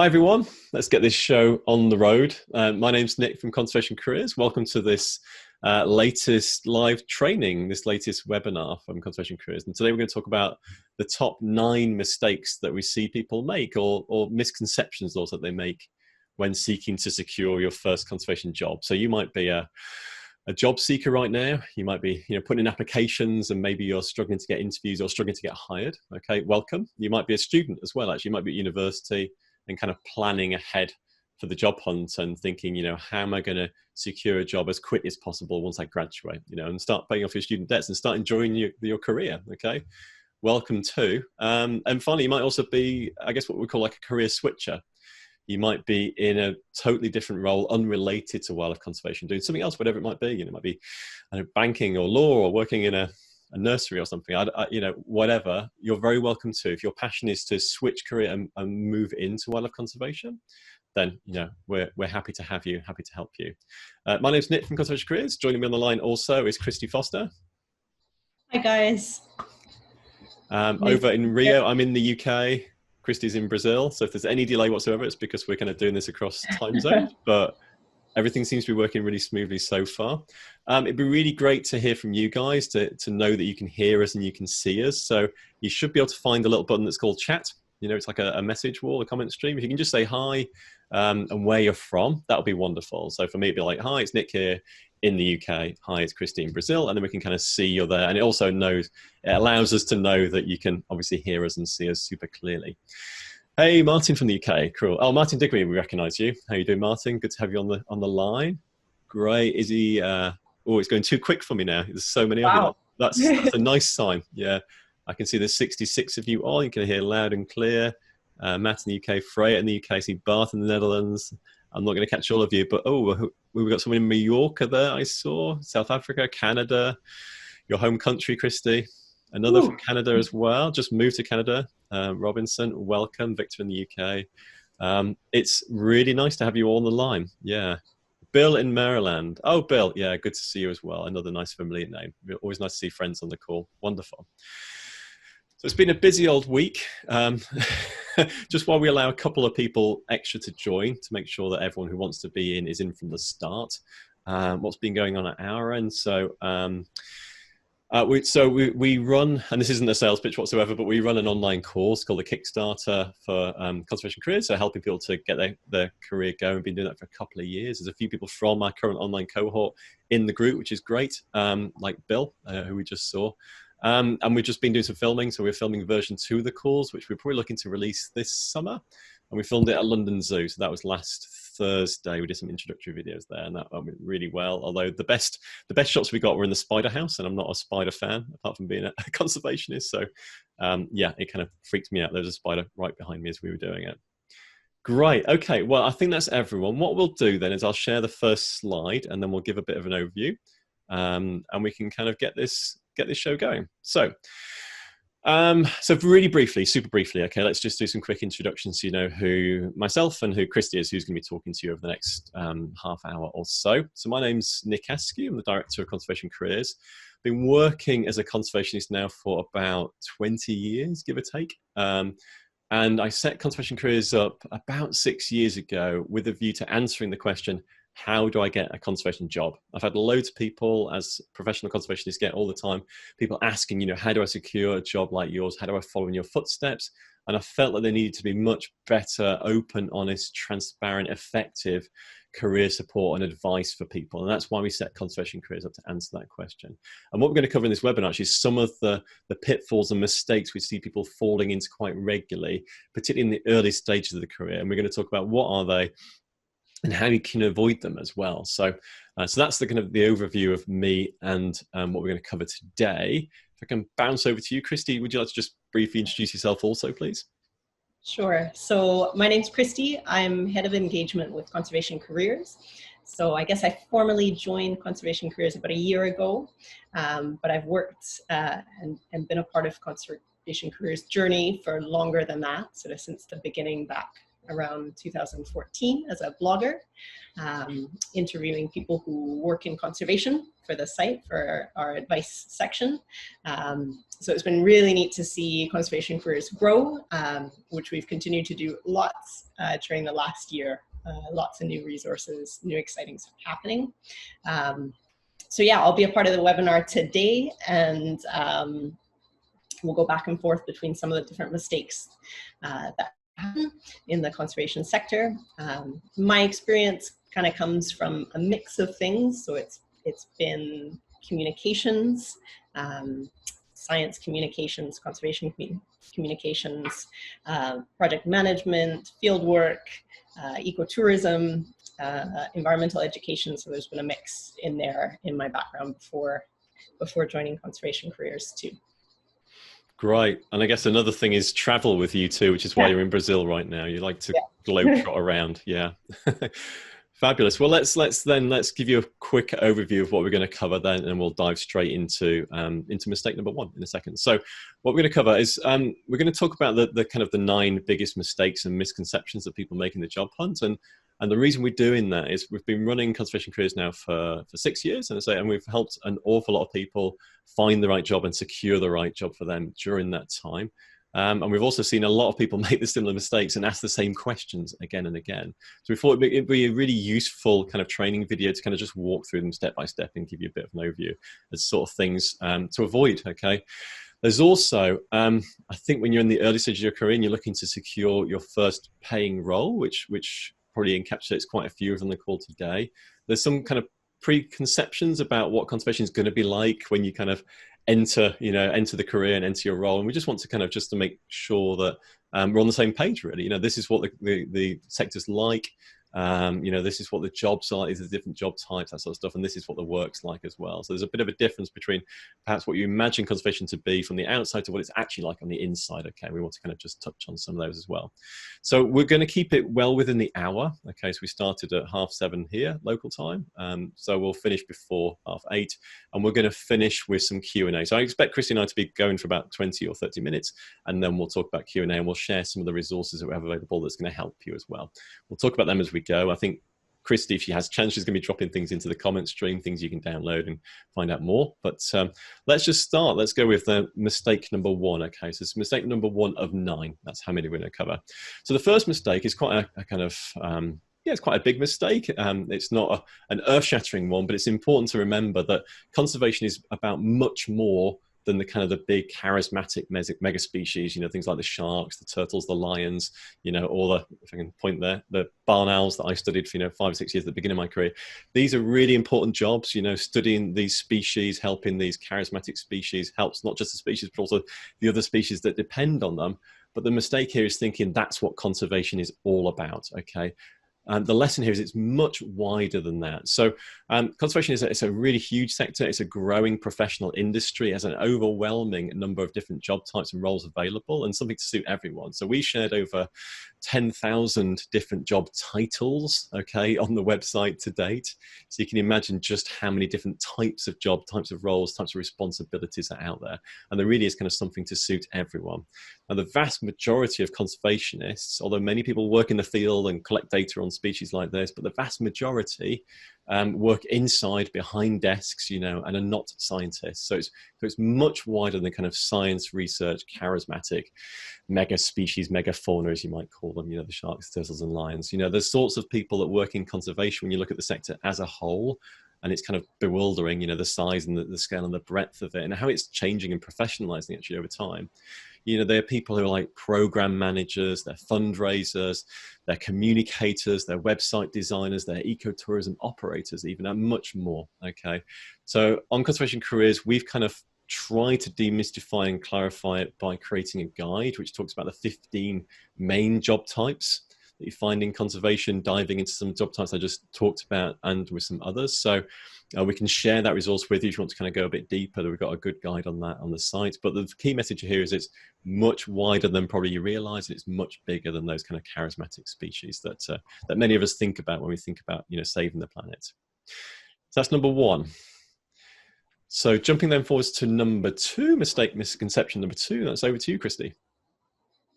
Hi everyone, let's get this show on the road. My name's Nick from Conservation Careers. Welcome to this latest live training, this latest webinar from Conservation Careers. And today we're going to talk about the top 9 mistakes that we see people make, or misconceptions also that they make when seeking to secure your first conservation job. So you might be a job seeker right now. You might be putting in applications and maybe you're struggling to get interviews or struggling to get hired. Okay, welcome. You might be a student as well, actually. You might be at university and kind of planning ahead for the job hunt and thinking, how am I going to secure a job as quick as possible once I graduate, and start paying off your student debts and start enjoying your career. Okay, welcome too. And finally, you might also be, I guess, what we call like a career switcher. You might be in a totally different role, unrelated to wildlife conservation, doing something else, whatever it might be. It might be banking or law or working in a nursery or something. Whatever. You're very welcome to. If your passion is to switch career and move into wildlife conservation, then we're happy to have you, happy to help you. My name's Nick from Conservation Careers. Joining me on the line also is Christy Foster. Hi guys. Over in Rio, I'm in the UK. Christy's in Brazil, so if there's any delay whatsoever, it's because we're kind of doing this across time zones, but everything seems to be working really smoothly so far. It'd be really great to hear from you guys, to know that you can hear us and you can see us. So you should be able to find a little button that's called chat. It's like a message wall, a comment stream. If you can just say hi and where you're from, that would be wonderful. So for me, it'd be like, hi, it's Nick here in the UK. Hi, it's Christy in Brazil. And then we can kind of see you're there. And it also allows us to know that you can obviously hear us and see us super clearly. Hey, Martin from the UK. Cool. Oh, Martin Digby, we recognize you. How you doing, Martin? Good to have you on the line. Great. Is he? It's going too quick for me now. There's so many of you. That's a nice sign. Yeah, I can see there's 66 of you all. You can hear loud and clear. Matt in the UK, Freya in the UK, I see Bart in the Netherlands. I'm not going to catch all of you, but we've got someone in Mallorca there. I saw South Africa, Canada, your home country, Christy. Another from Canada as well. Just moved to Canada. Robinson, welcome. Victor in the UK. It's really nice to have you all on the line. Yeah. Bill in Maryland. Oh, Bill. Yeah, good to see you as well. Another nice familiar name. Always nice to see friends on the call. Wonderful. So it's been a busy old week. Just while we allow a couple of people extra to join to make sure that everyone who wants to be in is in from the start. What's been going on at our end? So we run, and this isn't a sales pitch whatsoever, but we run an online course called the Kickstarter for Conservation Careers, so helping people to get their career going. We've been doing that for a couple of years. There's a few people from our current online cohort in the group, which is great, like Bill, who we just saw. And we've just been doing some filming, so we're filming version 2 of the course, which we're probably looking to release this summer. And we filmed it at London Zoo, so that was last Thursday. We did some introductory videos there, and that went really well. Although the best shots we got were in the spider house, and I'm not a spider fan, apart from being a conservationist. So yeah, it kind of freaked me out. There was a spider right behind me as we were doing it. Great. Okay, well, I think that's everyone. What we'll do then is I'll share the first slide, and then we'll give a bit of an overview, and we can kind of get this show going. So really briefly, super briefly, okay, let's just do some quick introductions so you know who myself and who Christy is, who's going to be talking to you over the next half hour or so. So my name's Nick Askew. I'm the Director of Conservation Careers. Been working as a conservationist now for about 20 years, give or take. And I set Conservation Careers up about 6 years ago with a view to answering the question, how do I get a conservation job? I've had loads of people, as professional conservationists get all the time, people asking, how do I secure a job like yours? How do I follow in your footsteps? And I felt that there needed to be much better, open, honest, transparent, effective career support and advice for people. And that's why we set Conservation Careers up to answer that question. And what we're going to cover in this webinar actually is some of the pitfalls and mistakes we see people falling into quite regularly, particularly in the early stages of the career. And we're going to talk about what are they, and how you can avoid them as well. So that's the kind of the overview of me and what we're going to cover today. If I can bounce over to you, Christy, would you like to just briefly introduce yourself also, please? Sure. So my name's Christy. I'm Head of Engagement with Conservation Careers. So I guess I formally joined Conservation Careers about a year ago, but I've worked and been a part of Conservation Careers journey for longer than that, sort of since the beginning back around 2014 as a blogger, interviewing people who work in conservation for the site, for our advice section. So it's been really neat to see conservation careers grow, which we've continued to do lots during the last year. Lots of new resources, new exciting stuff happening. So yeah, I'll be a part of the webinar today, and we'll go back and forth between some of the different mistakes that happen in the conservation sector. My experience kind of comes from a mix of things. So it's been communications, science communications, conservation communications, project management, field work, ecotourism, environmental education. So there's been a mix in there in my background before joining conservation careers too. Great. And I guess another thing is travel with you too, which is why you're in Brazil right now. You like to globetrot around. Yeah. Fabulous. Well, let's give you a quick overview of what we're going to cover then, and we'll dive straight into mistake number one in a second. So what we're going to cover is we're going to talk about the kind of the 9 biggest mistakes and misconceptions that people make in the job hunt. And the reason we're doing that is we've been running conservation careers now for 6 years, and we've helped an awful lot of people find the right job and secure the right job for them during that time. And we've also seen a lot of people make the similar mistakes and ask the same questions again and again. So we thought it'd be a really useful kind of training video to kind of just walk through them step by step and give you a bit of an overview as sort of things to avoid, okay? There's also, I think when you're in the early stage of your career and you're looking to secure your first paying role, which probably encapsulates quite a few of them on the call today, there's some kind of preconceptions about what conservation is going to be like when you kind of enter the career and enter your role. And we just want to kind of just to make sure that we're on the same page, really. This is what the sector's like. This is what the jobs are, these are the different job types, that sort of stuff, and this is what the work's like as well. So there's a bit of a difference between perhaps what you imagine conservation to be from the outside to what it's actually like on the inside. Okay, we want to kind of just touch on some of those as well. So we're going to keep it well within the hour. Okay, so we started at 7:30 here, local time. So we'll finish before 8:30, and we're going to finish with some Q&A. So I expect Christy and I to be going for about 20 or 30 minutes, and then we'll talk about Q&A, and we'll share some of the resources that we have available that's going to help you as well. We'll talk about them as we go. I think Christy, if she has a chance, she's going to be dropping things into the comment stream, things you can download and find out more. But let's just start. Let's go with mistake number 1. Okay, so it's mistake number 1 of 9. That's how many we're going to cover. So the first mistake is quite a kind of it's quite a big mistake. It's not an earth-shattering one, but it's important to remember that conservation is about much more than the kind of the big charismatic mega species, things like the sharks, the turtles, the lions, all the, if I can point there, the barn owls that I studied for 5 or 6 years at the beginning of my career. These are really important jobs. Studying these species, helping these charismatic species helps not just the species, but also the other species that depend on them. But the mistake here is thinking that's what conservation is all about, okay? The lesson here is it's much wider than that. So conservation is a really huge sector. It's a growing professional industry. It has an overwhelming number of different job types and roles available, and something to suit everyone. So we shared over 10,000 different job titles, okay, on the website to date. So you can imagine just how many different types of job, types of roles, types of responsibilities are out there. And there really is kind of something to suit everyone. Now, the vast majority of conservationists, although many people work in the field and collect data on species like this, but the vast majority work inside behind desks, and are not scientists. So it's much wider than kind of science research, charismatic, mega species, mega fauna, as you might call them, the sharks, turtles, and lions. The sorts of people that work in conservation, when you look at the sector as a whole, and it's kind of bewildering, the size and the scale and the breadth of it, and how it's changing and professionalizing actually over time. There are people who are like program managers, they're fundraisers, they're communicators, they're website designers, they're ecotourism operators, even, and much more, okay? So on Conservation Careers, we've kind of tried to demystify and clarify it by creating a guide, which talks about the 15 main job types that you find in conservation, diving into some job types I just talked about and with some others. So we can share that resource with you if you want to kind of go a bit deeper. We've got a good guide on that on the site. But the key message here is it's much wider than probably you realize. It's much bigger than those kind of charismatic species that many of us think about when we think about saving the planet. So that's number 1. So jumping then forwards to number 2, misconception number 2. That's over to you, Christy.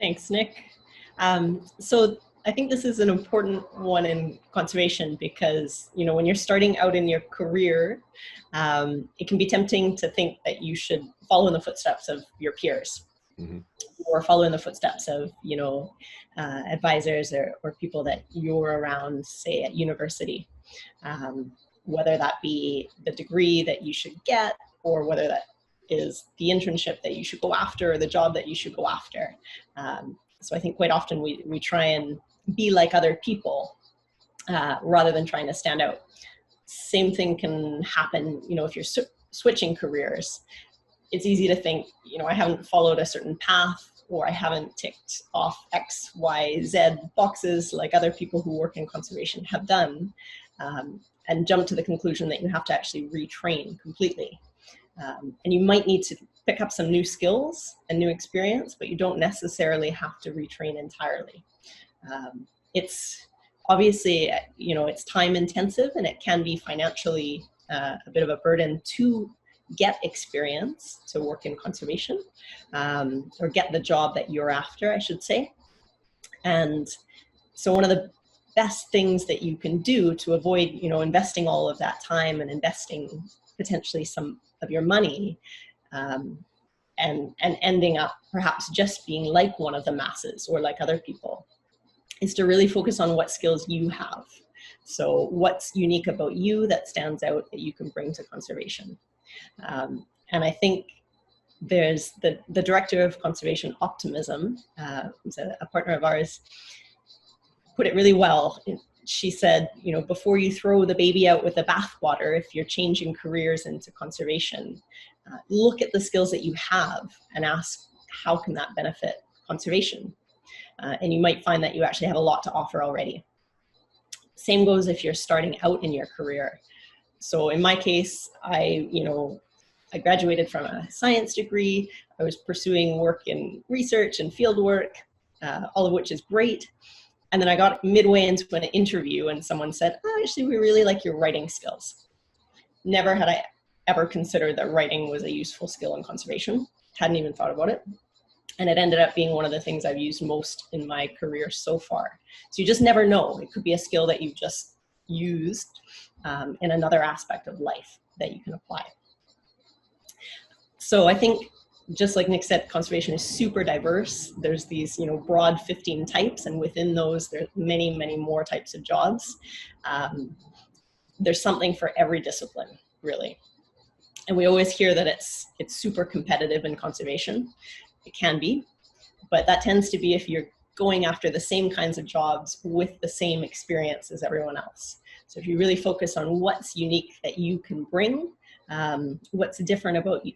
Thanks, Nick. So I think this is an important one in conservation because, you know, when you're starting out in your career, it can be tempting to think that you should follow in the footsteps of your peers. Mm-hmm. Or follow in the footsteps of, you know, advisors or people that you're around, say, at university. Whether that be the degree that you should get, or whether that is the internship that you should go after, or the job that you should go after. So I think quite often we try and be like other people rather than trying to stand out. Same thing can happen, you know, if you're switching careers. It's easy to think, you know, I haven't followed a certain path, or I haven't ticked off X, Y, Z boxes like other people who work in conservation have done, and jump to the conclusion that you have to actually retrain completely. And you might need to pick up some new skills and new experience, but you don't necessarily have to retrain entirely. It's obviously, you know, it's time intensive, and it can be financially a bit of a burden to get experience to work in conservation, or get the job that you're after, I should say. And so one of the best things that you can do to avoid, you know, investing all of that time and investing potentially some of your money, and ending up perhaps just being like one of the masses or like other people, is to really focus on what skills you have. So what's unique about you that stands out that you can bring to conservation? And I think there's the director of conservation optimism, who's a partner of ours, put it really well. She said, you know, before you throw the baby out with the bathwater, if you're changing careers into conservation, look at the skills that you have and ask, how can that benefit conservation? And you might find that you actually have a lot to offer already. Same goes if you're starting out in your career. So in my case, I graduated from a science degree. I was pursuing work in research and field work, all of which is great. And then I got midway into an interview and someone said, oh, actually, we really like your writing skills. Never had I ever considered that writing was a useful skill in conservation. Hadn't even thought about it. And it ended up being one of the things I've used most in my career so far. So you just never know. It could be a skill that you've just used in another aspect of life that you can apply. So I think, just like Nick said, conservation is super diverse. There's these, you know, broad 15 types, and within those, there's many, many more types of jobs. There's something for every discipline, really. And we always hear that it's super competitive in conservation. It can be, but that tends to be if you're going after the same kinds of jobs with the same experience as everyone else. So if you really focus on what's unique that you can bring, what's different about you,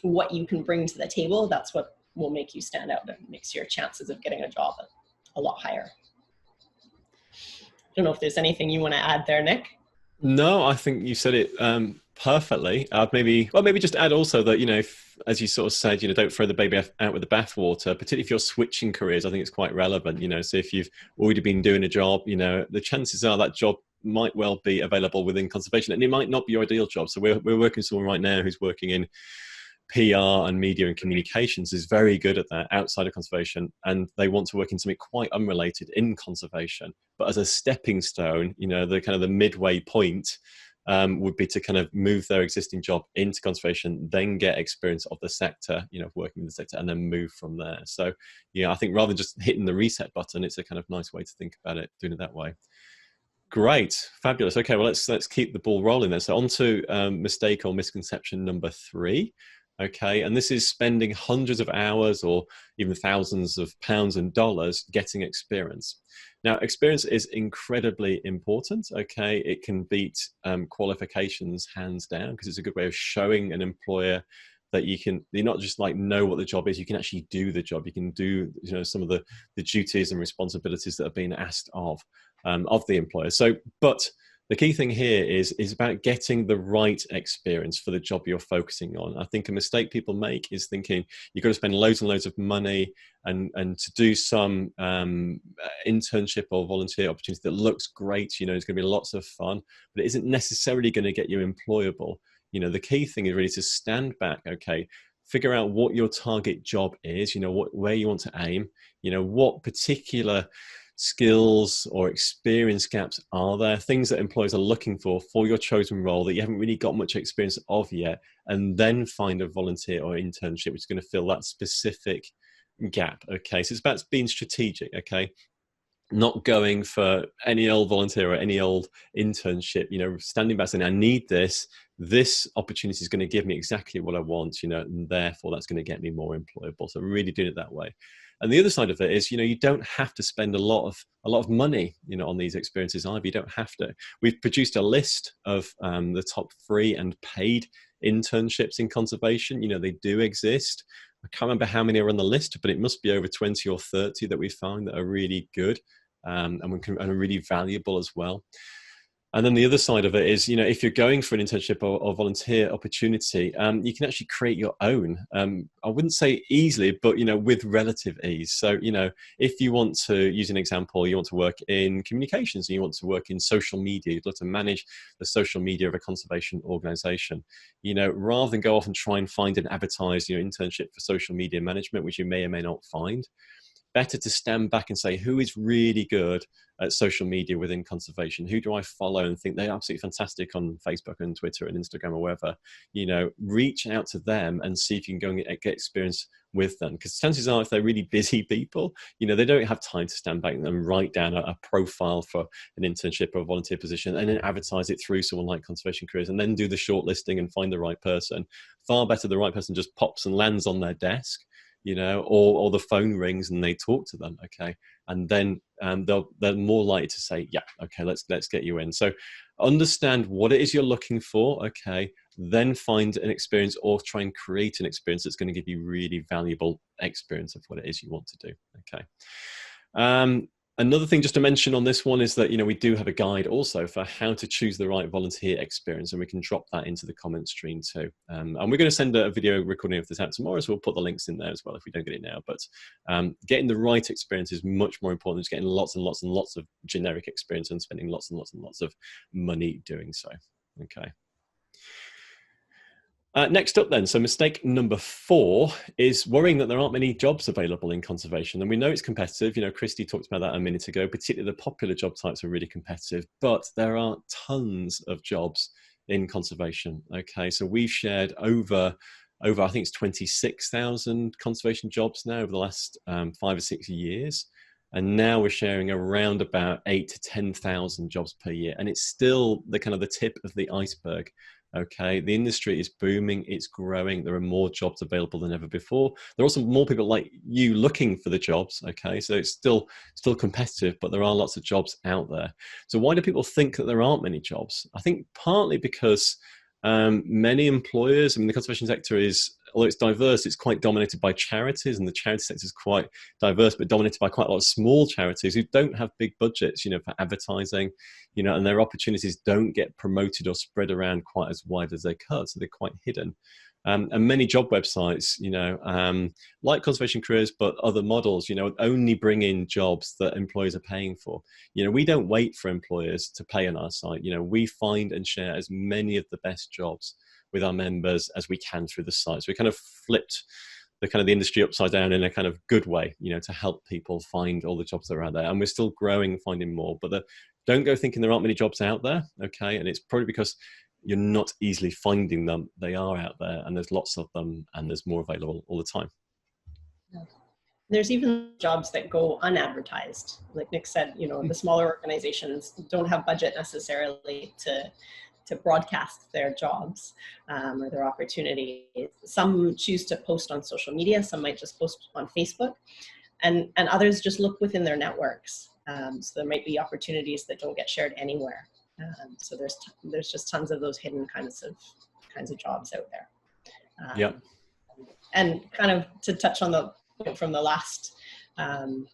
what you can bring to the table, that's what will make you stand out and makes your chances of getting a job a lot higher. I don't know if there's anything you want to add there, Nick. No, I think you said it perfectly. Maybe just add also that, you know, if, as you sort of said, you know, don't throw the baby out with the bathwater, particularly if you're switching careers. I think it's quite relevant, you know, so if you've already been doing a job, you know, the chances are that job might well be available within conservation, and it might not be your ideal job. So we're working with someone right now who's working in PR and media and communications, is very good at that outside of conservation, and they want to work in something quite unrelated in conservation, but as a stepping stone, you know, the kind of the midway point would be to kind of move their existing job into conservation, then get experience of the sector, you know, working in the sector, and then move from there. So yeah, I think rather than just hitting the reset button, it's a kind of nice way to think about it, doing it that way. Great, fabulous. Okay, well, let's keep the ball rolling then. So on to mistake or misconception number 3. Okay, and this is spending hundreds of hours or even thousands of pounds and dollars getting experience. Now, experience is incredibly important. Okay, it can beat qualifications hands down, because it's a good way of showing an employer that you're not just like know what the job is, you can actually do the job. You can do, you know, some of the duties and responsibilities that are being asked of the employer. So, but the key thing here is about getting the right experience for the job you're focusing on. I think a mistake people make is thinking you've got to spend loads and loads of money and to do some internship or volunteer opportunity that looks great. You know, it's going to be lots of fun, but it isn't necessarily going to get you employable. You know, the key thing is really to stand back, okay, figure out what your target job is, you know, where you want to aim, you know, what particular skills or experience gaps are there, things that employers are looking for your chosen role that you haven't really got much experience of yet, and then find a volunteer or internship which is going to fill that specific gap. Okay, so it's about being strategic. Okay, not going for any old volunteer or any old internship, standing back saying, I need this opportunity is going to give me exactly what I want, and therefore that's going to get me more employable. So really doing it that way. And the other side of it is, you don't have to spend a lot of money, on these experiences either. You don't have to. We've produced a list of the top free and paid internships in conservation. They do exist. I can't remember how many are on the list, but it must be over 20 or 30 that we found that are really good and are really valuable as well. And then the other side of it is, if you're going for an internship or volunteer opportunity, you can actually create your own. I wouldn't say easily, but, with relative ease. So, if you want to use an example, you want to work in communications and you want to work in social media, you'd love to manage the social media of a conservation organization, rather than go off and try and find and advertise your internship for social media management, which you may or may not find. Better to stand back and say, who is really good at social media within conservation? Who do I follow and think they're absolutely fantastic on Facebook and Twitter and Instagram or wherever? Reach out to them and see if you can go and get experience with them. Because chances are, if they're really busy people, they don't have time to stand back and write down a profile for an internship or a volunteer position and then advertise it through someone like Conservation Careers and then do the shortlisting and find the right person. Far better the right person just pops and lands on their desk, or the phone rings and they talk to them. Okay. And then they're more likely to say, yeah, okay, let's get you in. So understand what it is you're looking for. Okay. Then find an experience or try and create an experience that's going to give you really valuable experience of what it is you want to do. Okay. Another thing just to mention on this one is that, we do have a guide also for how to choose the right volunteer experience, and we can drop that into the comment stream too. And we're going to send a video recording of this out tomorrow, so we'll put the links in there as well if we don't get it now. But getting the right experience is much more important than just getting lots and lots and lots of generic experience and spending lots and lots and lots of money doing so. Okay. Next up then, so mistake number 4 is worrying that there aren't many jobs available in conservation. And we know it's competitive. Christy talked about that a minute ago. Particularly the popular job types are really competitive, but there are tons of jobs in conservation. Okay, so we've shared over I think it's 26,000 conservation jobs now over the last 5 or 6 years. And now we're sharing around about 8 to 10,000 jobs per year. And it's still the kind of the tip of the iceberg. Okay, the industry is booming, it's growing, there are more jobs available than ever before. There are also more people like you looking for the jobs. Okay, so it's still competitive, but there are lots of jobs out there. So why do people think that there aren't many jobs? I think partly because many employers, the conservation sector is, although it's diverse, it's quite dominated by charities, and the charity sector is quite diverse, but dominated by quite a lot of small charities who don't have big budgets, for advertising, and their opportunities don't get promoted or spread around quite as wide as they could, so they're quite hidden. And many job websites, like Conservation Careers, but other models, only bring in jobs that employers are paying for. We don't wait for employers to pay on our site. We find and share as many of the best jobs with our members as we can through the site. So we kind of flipped the industry upside down in a kind of good way, to help people find all the jobs that are out there. And we're still growing, finding more, but don't go thinking there aren't many jobs out there. Okay. And it's probably because you're not easily finding them. They are out there and there's lots of them and there's more available all the time. There's even jobs that go unadvertised. Like Nick said, the smaller organizations don't have budget necessarily to broadcast their jobs or their opportunities. Some choose to post on social media. Some might just post on Facebook, and others just look within their networks. So there might be opportunities that don't get shared anywhere. So there's just tons of those hidden kinds of jobs out there. Yeah. And kind of to touch on the point from the last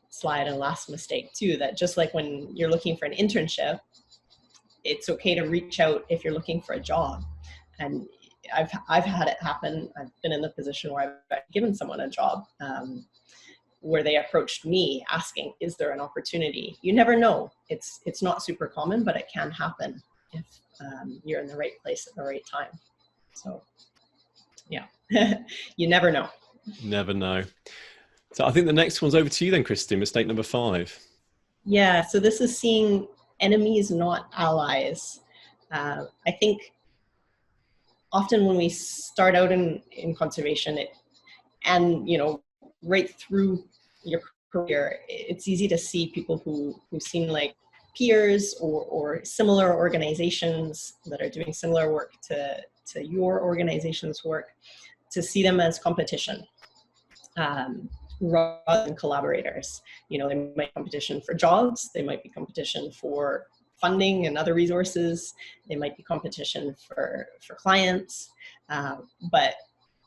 slide and last mistake too, that just like when you're looking for an internship, it's okay to reach out if you're looking for a job. And I've had it happen. I've been in the position where I've given someone a job where they approached me asking, is there an opportunity? You never know. It's not super common, but it can happen if you're in the right place at the right time. So yeah, you never know. Never know. So I think the next one's over to you then, Christy, mistake number 5. Yeah, so this is seeing enemies, not allies. I think often when we start out in conservation, and right through your career, it's easy to see people who seem like peers or similar organizations that are doing similar work to your organization's work, to see them as competition, rather than collaborators. They might be competition for jobs, they might be competition for funding and other resources, they might be competition for clients, but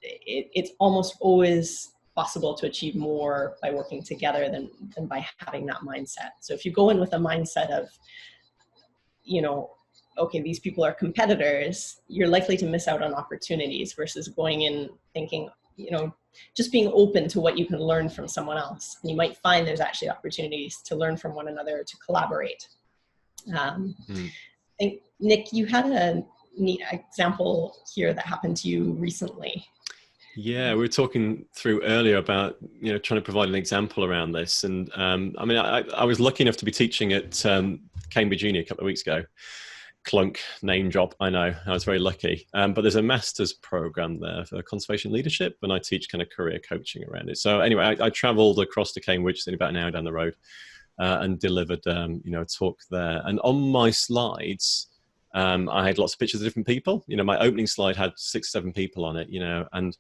it's almost always possible to achieve more by working together than by having that mindset. So if you go in with a mindset of, okay, these people are competitors, you're likely to miss out on opportunities versus going in thinking, just being open to what you can learn from someone else. And you might find there's actually opportunities to learn from one another, to collaborate. I think, Nick, you had a neat example here that happened to you recently. Yeah, we were talking through earlier about trying to provide an example around this, and I mean, I was lucky enough to be teaching at Cambridge Uni a couple of weeks ago. Clunk, name drop, I know, I was very lucky. But there's a master's program there for conservation leadership, and I teach kind of career coaching around it. So anyway, I travelled across to Cambridge, it's about an hour down the road, and delivered a talk there. And on my slides, I had lots of pictures of different people. My opening slide had 6 or 7 people on it, and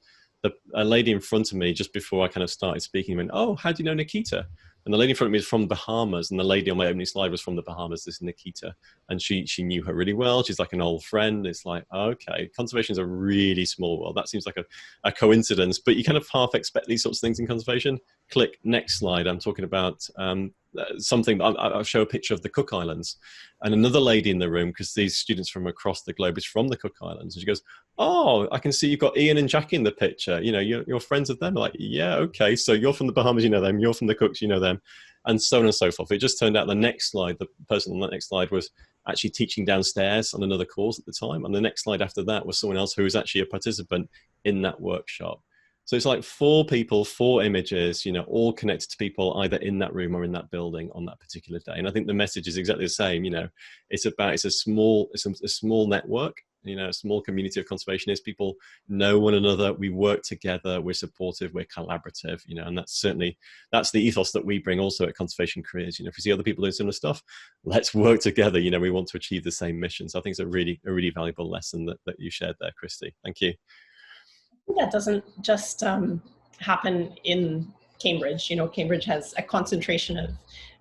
a lady in front of me just before I kind of started speaking went, "Oh, how do you know Nikita?" And the lady in front of me is from the Bahamas, and the lady on my opening slide was from the Bahamas. This is Nikita, and she knew her really well. She's like an old friend. It's like, okay, conservation is a really small world. That seems like a coincidence, but you kind of half expect these sorts of things in conservation. Click next slide. I'm talking about something. I'll show a picture of the Cook Islands, and another lady in the room, because these students from across the globe is from the Cook Islands, and she goes, "Oh, I can see you've got Ian and Jackie in the picture. You're friends of them." Like, yeah, okay. So you're from the Bahamas, you know them. You're from the Cooks, you know them, and so on and so forth. It just turned out the next slide, the person on that next slide was actually teaching downstairs on another course at the time, and the next slide after that was someone else who was actually a participant in that workshop. So it's like 4 people, 4 images, all connected to people either in that room or in that building on that particular day. And I think the message is exactly the same. It's a small network, a small community of conservationists. People know one another. We work together. We're supportive. We're collaborative. And that's the ethos that we bring also at Conservation Careers. If we see other people doing similar stuff, let's work together. We want to achieve the same mission. So I think it's a really valuable lesson that you shared there, Christy. Thank you. That doesn't just happen in Cambridge. Cambridge has a concentration of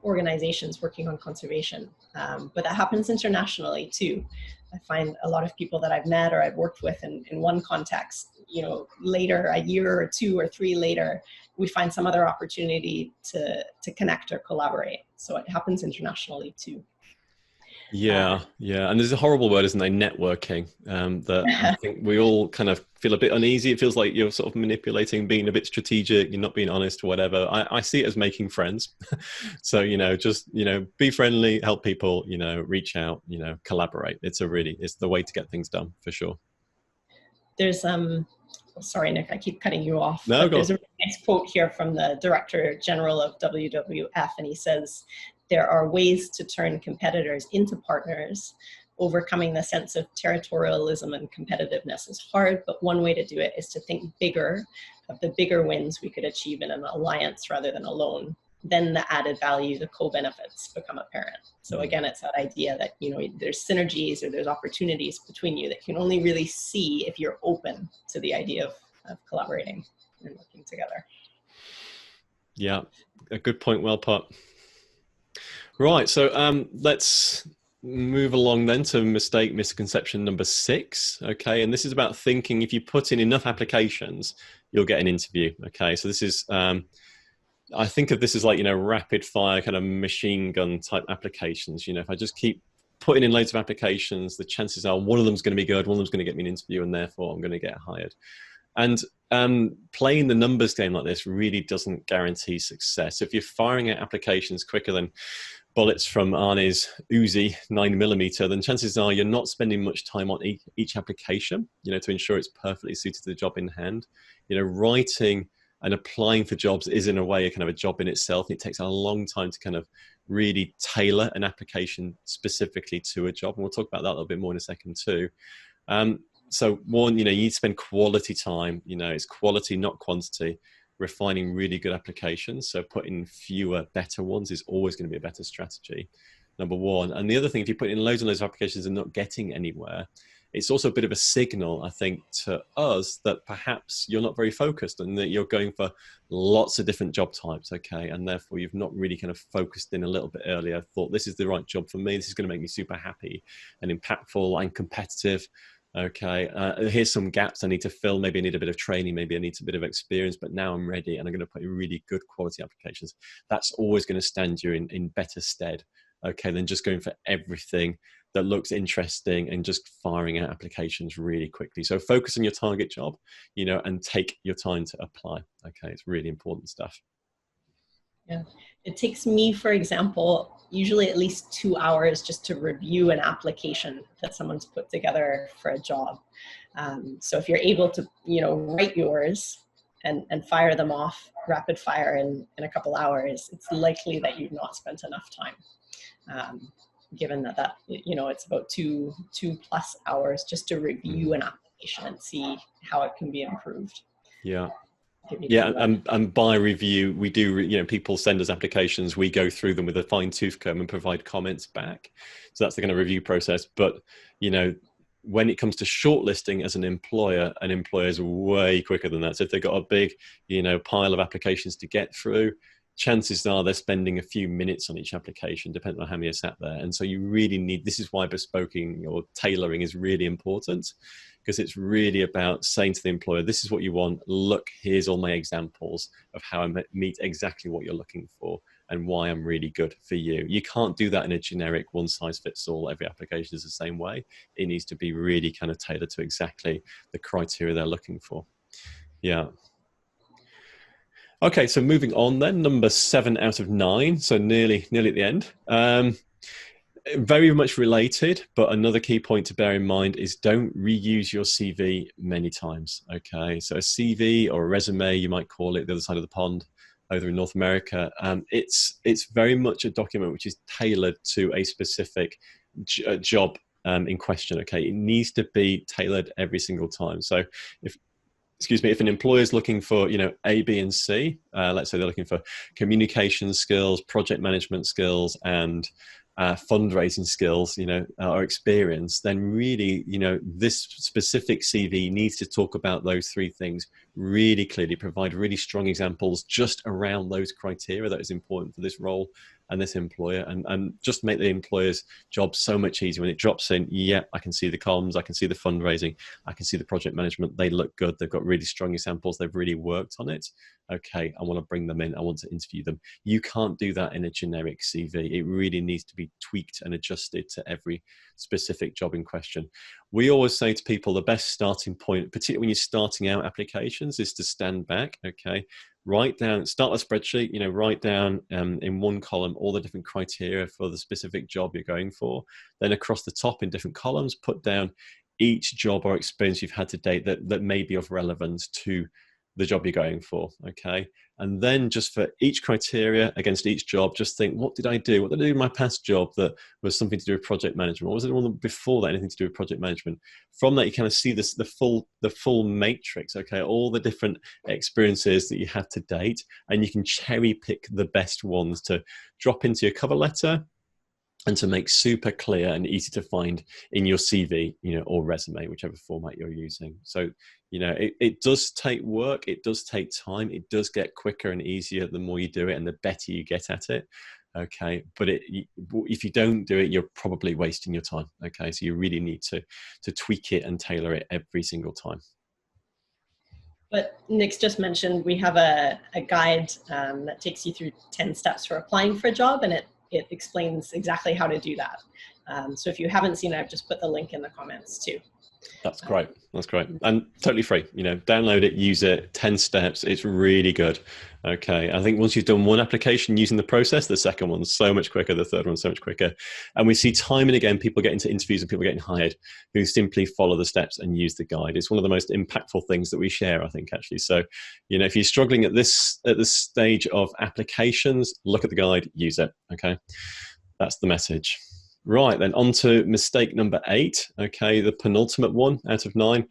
organizations working on conservation, but that happens internationally too. I find a lot of people that I've met or I've worked with in one context, later, a year or 2 or 3 later, we find some other opportunity to connect or collaborate. So it happens internationally too. Yeah. And there's a horrible word, isn't there? Networking. That I think we all kind of feel a bit uneasy. It feels like you're sort of manipulating, being a bit strategic, you're not being honest or whatever. I see it as making friends. So, just, be friendly, help people, reach out, collaborate. It's the way to get things done for sure. There's sorry, Nick, I keep cutting you off. No, but there's a really nice quote here from the Director General of WWF, and he says, "There are ways to turn competitors into partners. Overcoming the sense of territorialism and competitiveness is hard, but one way to do it is to think bigger, of the bigger wins we could achieve in an alliance rather than alone. Then the added value, the co-benefits become apparent." So again, it's that idea that, there's synergies or there's opportunities between you that you can only really see if you're open to the idea of collaborating and working together. Yeah, a good point. Well put. Right, so let's move along then to misconception number 6. Okay, and this is about thinking if you put in enough applications, you'll get an interview. Okay, so this is I think of this as like rapid fire kind of machine gun type applications. If I just keep putting in loads of applications, the chances are one of them's going to be good, one of them's going to get me an interview, and therefore I'm going to get hired. And playing the numbers game like this really doesn't guarantee success. If you're firing out applications quicker than bullets from Arnie's Uzi 9mm, then chances are you're not spending much time on each application, to ensure it's perfectly suited to the job in hand. Writing and applying for jobs is in a way a kind of a job in itself. It takes a long time to kind of really tailor an application specifically to a job. And we'll talk about that a little bit more in a second too. So one, you need to spend quality time, it's quality, not quantity, refining really good applications. So putting fewer, better ones is always going to be a better strategy, number one. And the other thing, if you put in loads and loads of applications and not getting anywhere, it's also a bit of a signal, I think, to us that perhaps you're not very focused and that you're going for lots of different job types, okay? And therefore you've not really kind of focused in a little bit earlier, thought this is the right job for me, this is going to make me super happy and impactful and competitive. Okay, here's some gaps I need to fill. Maybe I need a bit of training, maybe I need a bit of experience, but now I'm ready and I'm going to put in really good quality applications. That's always going to stand you in better stead, okay, than just going for everything that looks interesting and just firing out applications really quickly. So focus on your target job, and take your time to apply. Okay, it's really important stuff. Yeah, it takes me, for example, usually at least 2 hours just to review an application that someone's put together for a job. So if you're able to, write yours and fire them off rapid fire in a couple hours, it's likely that you've not spent enough time. Given that it's about two plus hours just to review an application and see how it can be improved. Yeah. Yeah, and by review, we do, people send us applications, we go through them with a fine-tooth comb and provide comments back. So that's the kind of review process. But, when it comes to shortlisting as an employer is way quicker than that. So if they've got a big, pile of applications to get through, chances are they're spending a few minutes on each application, depending on how many are sat there. And so you really need, this is why bespoking or tailoring is really important, because it's really about saying to the employer, this is what you want. Look, here's all my examples of how I meet exactly what you're looking for and why I'm really good for you. You can't do that in a generic one size fits all. Every application is the same way. It needs to be really kind of tailored to exactly the criteria they're looking for. Yeah. Okay, so moving on then, number 7 out of 9, so nearly at the end. Very much related, but another key point to bear in mind is don't reuse your CV many times, okay? So a CV or a resume, you might call it, the other side of the pond over in North America, it's very much a document which is tailored to a specific job in question, okay? It needs to be tailored every single time. So if an employer is looking for, A, B, and C, let's say they're looking for communication skills, project management skills, and fundraising skills, or experience, then really, this specific CV needs to talk about those 3 things really clearly, provide really strong examples just around those criteria that is important for this role and this employer, and just make the employer's job so much easier when it drops in. Yeah, I can see the comms, I can see the fundraising, I can see the project management. They look good. They've got really strong examples. They've really worked on it. Okay, I want to bring them in. I want to interview them. You can't do that in a generic CV. It really needs to be tweaked and adjusted to every specific job in question. We always say to people, the best starting point, particularly when you're starting out applications, is to stand back, okay? Write down, start a spreadsheet, write down in one column all the different criteria for the specific job you're going for. Then across the top in different columns, put down each job or experience you've had to date that may be of relevance to the job you're going for, okay? And then just for each criteria against each job, just think, what did I do? What did I do in my past job that was something to do with project management? What was it one before that, anything to do with project management? From that, you kind of see this, the full matrix, okay? All the different experiences that you had to date, and you can cherry pick the best ones to drop into your cover letter and to make super clear and easy to find in your CV, or resume, whichever format you're using. So, it does take work. It does take time. It does get quicker and easier the more you do it and the better you get at it. Okay. But if you don't do it, you're probably wasting your time. Okay. So you really need to tweak it and tailor it every single time. But Nick's just mentioned we have a guide that takes you through 10 steps for applying for a job, and it explains exactly how to do that. So if you haven't seen it, I've just put the link in the comments too. That's great. That's great. And totally free. You know, download it, use it, 10 steps. It's really good. Okay. I think once you've done one application using the process, the second one's so much quicker, the third one's so much quicker. And we see time and again people get into interviews and people getting hired who simply follow the steps and use the guide. It's one of the most impactful things that we share, I think, actually. So, you know, if you're struggling at this stage of applications, look at the guide, use it. Okay. That's the message. Right, then on to mistake number 8. Okay, the penultimate one out of 9.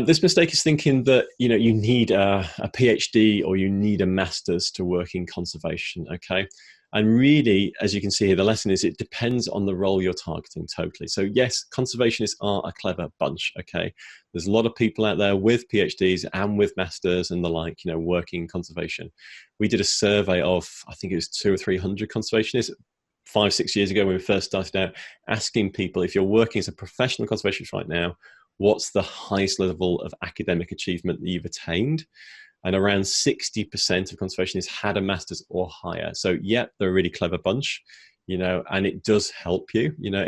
This mistake is thinking that, you know, you need a PhD or you need a master's to work in conservation. Okay, and really, as you can see here, the lesson is it depends on the role you're targeting totally. So yes, conservationists are a clever bunch. Okay, there's a lot of people out there with PhDs and with masters and the like, you know, working in conservation. We did a survey of, I think it was 200 or 300 conservationists 5-6 years ago when we first started out, asking people, if you're working as a professional conservationist right now, what's the highest level of academic achievement that you've attained? And around 60% of conservationists had a master's or higher. So yeah, they're a really clever bunch, you know, and it does help you. You know,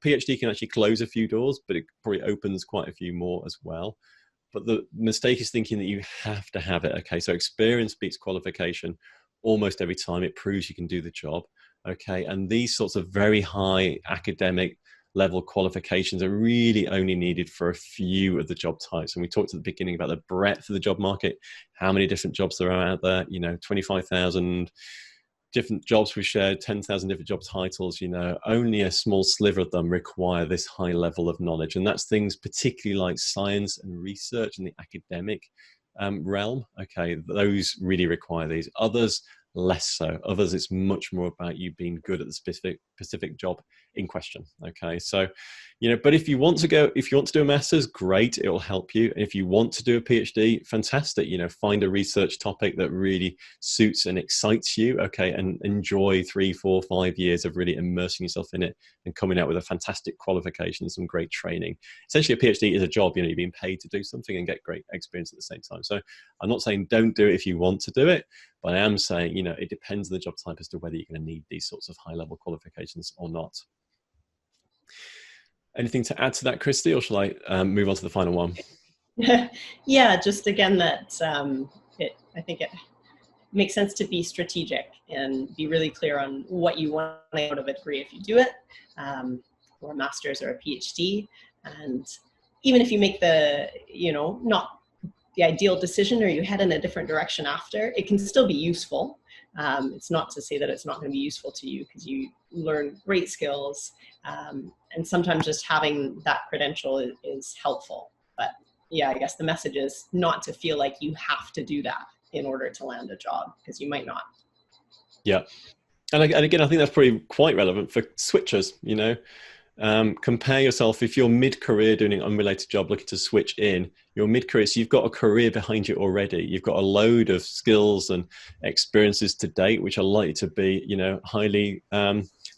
PhD can actually close a few doors, but it probably opens quite a few more as well. But the mistake is thinking that you have to have it. Okay, so experience beats qualification almost every time. It proves you can do the job. Okay, and these sorts of very high academic level qualifications are really only needed for a few of the job types. And we talked at the beginning about the breadth of the job market, how many different jobs there are out there, you know, 25,000 different jobs we shared, 10,000 different job titles, you know, only a small sliver of them require this high level of knowledge. And that's things particularly like science and research and the academic realm. Okay, those really require these. Others, less so. Others, it's much more about you being good at the specific job in question. Okay, so, you know, but if you want to do a master's, great, it will help you. If you want to do a PhD, fantastic. You know, find a research topic that really suits and excites you. Okay, and enjoy 3, 4, 5 years of really immersing yourself in it and coming out with a fantastic qualification, some great training. Essentially, a PhD is a job. You know, you're being paid to do something and get great experience at the same time. So I'm not saying don't do it if you want to do it, but I am saying, you know, it depends on the job type as to whether you're going to need these sorts of high-level qualifications or not. Anything to add to that, Christy, or shall I move on to the final one? Yeah, just again that I think it makes sense to be strategic and be really clear on what you want out of a degree if you do it, or a master's or a PhD. And even if you make the, you know, not the ideal decision or you head in a different direction after, it can still be useful. It's not to say that it's not going to be useful to you, because you learn great skills, and sometimes just having that credential is helpful. But yeah, I guess the message is not to feel like you have to do that in order to land a job, because you might not. Yeah. And again, I think that's probably quite relevant for switchers, you know. Compare yourself. If you're mid-career doing an unrelated job looking to switch in, you're mid-career, so you've got a career behind you already. You've got a load of skills and experiences to date which are likely to be, you know, highly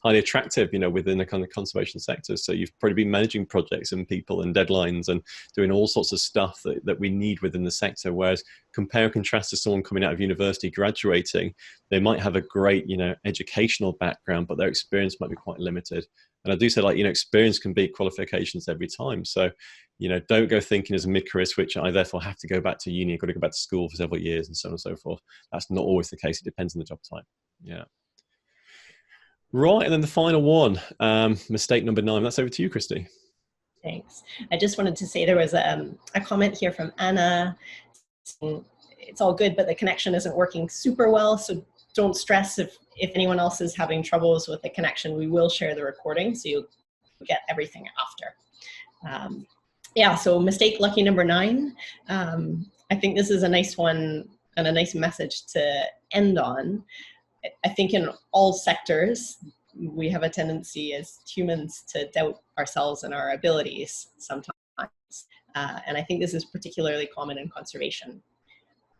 attractive, you know, within the kind of conservation sector. So you've probably been managing projects and people and deadlines and doing all sorts of stuff that we need within the sector. Whereas compare and contrast to someone coming out of university, graduating, they might have a great, you know, educational background, but their experience might be quite limited. And I do say, like, you know, experience can beat qualifications every time. So, you know, don't go thinking as a mid-career switcher, I therefore have to go back to uni, I've got to go back to school for several years and so on and so forth. That's not always the case. It depends on the job type. Yeah. Right. And then the final one, mistake number 9. That's over to you, Christy. Thanks. I just wanted to say there was a comment here from Anna. It's all good, but the connection isn't working super well. So don't stress if anyone else is having troubles with the connection. We will share the recording, so you'll get everything after. Yeah, so mistake lucky number 9. I think this is a nice one and a nice message to end on. I think in all sectors, we have a tendency as humans to doubt ourselves and our abilities sometimes. And I think this is particularly common in conservation.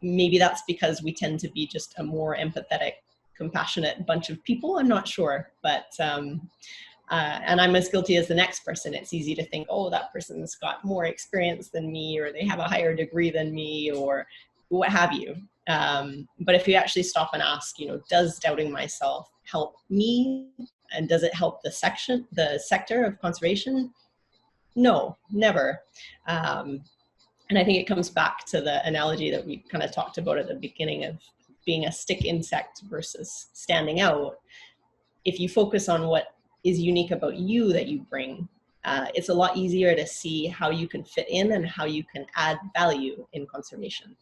Maybe that's because we tend to be just a more empathetic, compassionate bunch of people. I'm not sure, but and I'm as guilty as the next person. It's easy to think, oh, that person's got more experience than me, or they have a higher degree than me, or what have you. But if you actually stop and ask, you know, does doubting myself help me, and does it help the sector of conservation? No, never. And I think it comes back to the analogy that we kind of talked about at the beginning of being a stick insect versus standing out. If you focus on what is unique about you that you bring, it's a lot easier to see how you can fit in and how you can add value in conservation,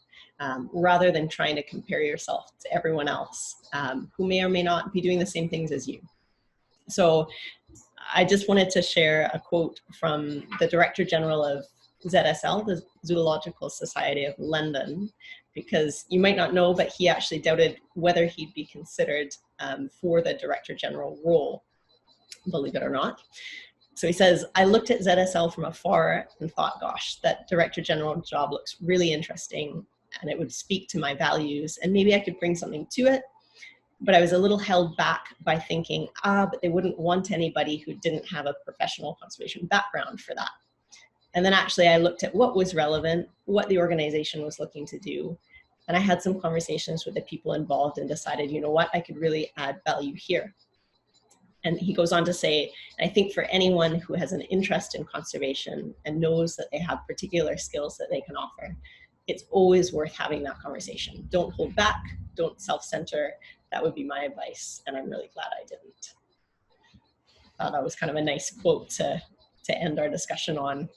rather than trying to compare yourself to everyone else who may or may not be doing the same things as you. So I just wanted to share a quote from the Director General of ZSL, the Zoological Society of London, because you might not know, but he actually doubted whether he'd be considered for the Director General role, believe it or not. So he says, I looked at ZSL from afar and thought, gosh, that Director General job looks really interesting and it would speak to my values and maybe I could bring something to it. But I was a little held back by thinking, but they wouldn't want anybody who didn't have a professional conservation background for that. And then actually I looked at what was relevant, what the organization was looking to do. And I had some conversations with the people involved and decided, you know what, I could really add value here. And he goes on to say, I think for anyone who has an interest in conservation and knows that they have particular skills that they can offer, it's always worth having that conversation. Don't hold back, don't self-center. That would be my advice, and I'm really glad I didn't. That was kind of a nice quote to end our discussion on.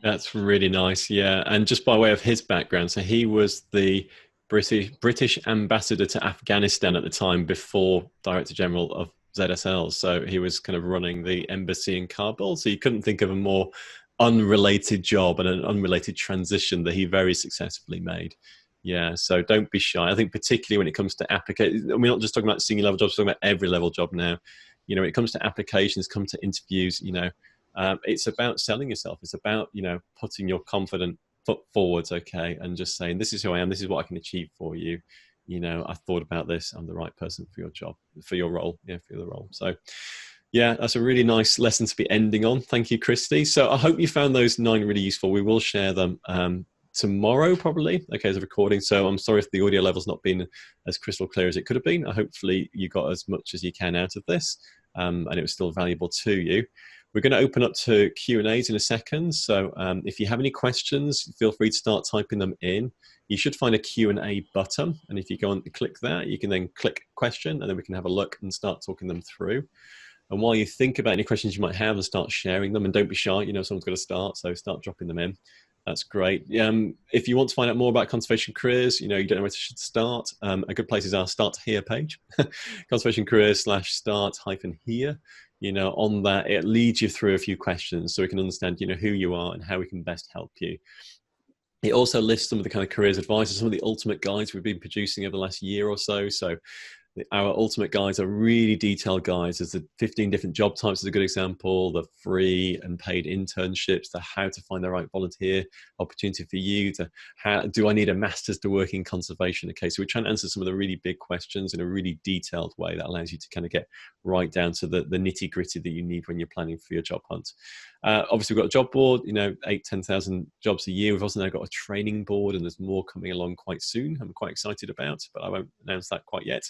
That's really nice, yeah. And just by way of his background, so he was the British ambassador to Afghanistan at the time before Director General of ZSL. So he was kind of running the embassy in Kabul. So you couldn't think of a more unrelated job and an unrelated transition that he very successfully made. Yeah, so don't be shy. I think particularly when it comes to applications, we're not just talking about senior level jobs, we're talking about every level job now. You know, when it comes to applications, come to interviews, you know, it's about selling yourself. It's about, you know, putting your confident foot forwards, okay, and just saying, this is who I am, this is what I can achieve for you. You know, I thought about this, I'm the right person for your job, for your role, yeah, for the role. So yeah, that's a really nice lesson to be ending on. Thank you, Christy. So I hope you found those 9 really useful. We will share them tomorrow, probably, okay, as a recording. So I'm sorry if the audio level's not been as crystal clear as it could have been. Hopefully you got as much as you can out of this, and it was still valuable to you. We're going to open up to Q&As in a second. So if you have any questions, feel free to start typing them in. You should find a Q&A button. And if you go on and click that, you can then click question, and then we can have a look and start talking them through. And while you think about any questions you might have, and start sharing them, and don't be shy, you know, someone's got to start, so start dropping them in. That's great. If you want to find out more about conservation careers, you know, you don't know where to start, a good place is our Start Here page, conservation careers /start-here. You know, on that, it leads you through a few questions so we can understand, you know, who you are and how we can best help you. It also lists some of the kind of careers advice and some of the ultimate guides we've been producing over the last year or so. So our ultimate guides are really detailed guides. There's the 15 different job types is a good example, the free and paid internships, the how to find the right volunteer opportunity for you, to how do I need a master's to work in conservation? Okay, so we're trying to answer some of the really big questions in a really detailed way that allows you to kind of get right down to the nitty gritty that you need when you're planning for your job hunt. Obviously, we've got a job board, you know, 10,000 jobs a year. We've also now got a training board, and there's more coming along quite soon. I'm quite excited about, but I won't announce that quite yet.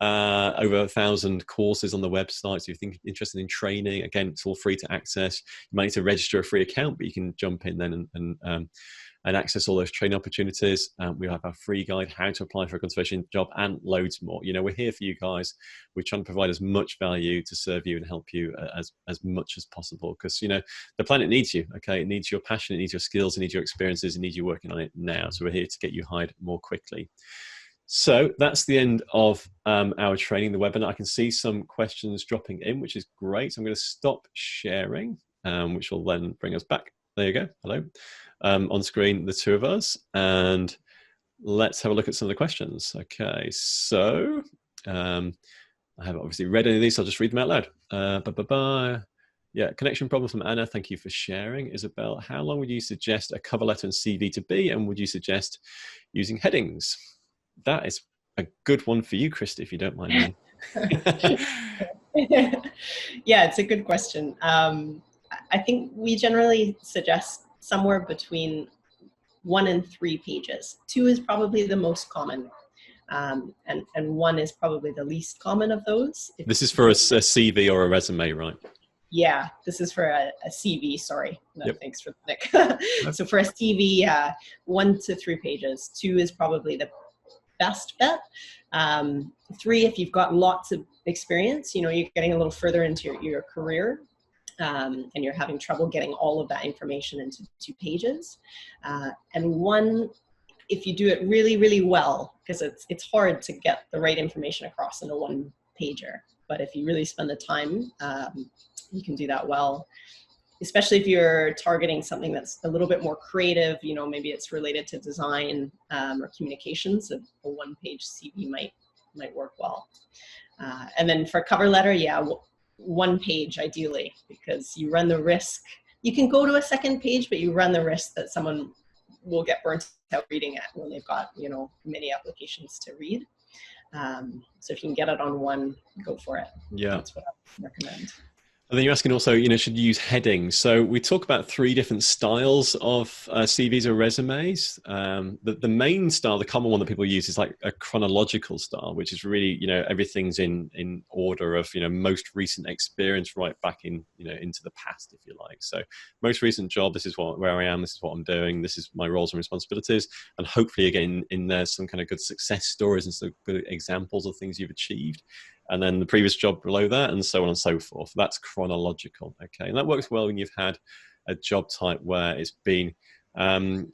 Over 1,000 courses on the website. So if you're interested in training, again, it's all free to access. You might need to register a free account, but you can jump in then and access all those training opportunities. We have our free guide, how to apply for a conservation job, and loads more. You know, we're here for you guys. We're trying to provide as much value to serve you and help you as much as possible, because, you know, the planet needs you, okay? It needs your passion, it needs your skills, it needs your experiences, it needs you working on it now. So we're here to get you hired more quickly. So that's the end of our training, the webinar. I can see some questions dropping in, which is great. So I'm going to stop sharing, which will then bring us back. There you go. Hello. On screen, the two of us. And let's have a look at some of the questions. Okay, so I haven't obviously read any of these, so I'll just read them out loud. Yeah, connection problem from Anna. Thank you for sharing. Isabel, how long would you suggest a cover letter and CV to be? And would you suggest using headings? That is a good one for you, Christy, if you don't mind me. Yeah, it's a good question. I think we generally suggest somewhere between 1 and 3 pages. 2 is probably the most common, and 1 is probably the least common of those. This is for a CV or a resume, right? Yeah, this is for a CV, sorry. No, Yep. thanks for the nick. So for a CV, 1 to 3 pages. 2 is probably the best bet. 3, if you've got lots of experience, you know, you're getting a little further into your career, and you're having trouble getting all of that information into 2 pages. And 1, if you do it really, really well, because it's hard to get the right information across in a 1 pager. But if you really spend the time, you can do that well, especially if you're targeting something that's a little bit more creative. You know, maybe it's related to design or communications. A 1-page CV might work well. And then for cover letter, yeah, 1 page ideally, because you run the risk. You can go to a 2nd page, but you run the risk that someone will get burnt out reading it when they've got, you know, many applications to read. So if you can get it on 1, go for it. Yeah. That's what I recommend. And then you're asking also, you know, should you use headings? So we talk about 3 different styles of CVs or resumes. The main style, the common one that people use, is like a chronological style, which is really, you know, everything's in order of, you know, most recent experience right back in, you know, into the past, if you like. So most recent job, this is where I am, this is what I'm doing, this is my roles and responsibilities, and hopefully again in there some kind of good success stories and some good examples of things you've achieved. And then the previous job below that, and so on and so forth. That's chronological, okay? And that works well when you've had a job type where it's been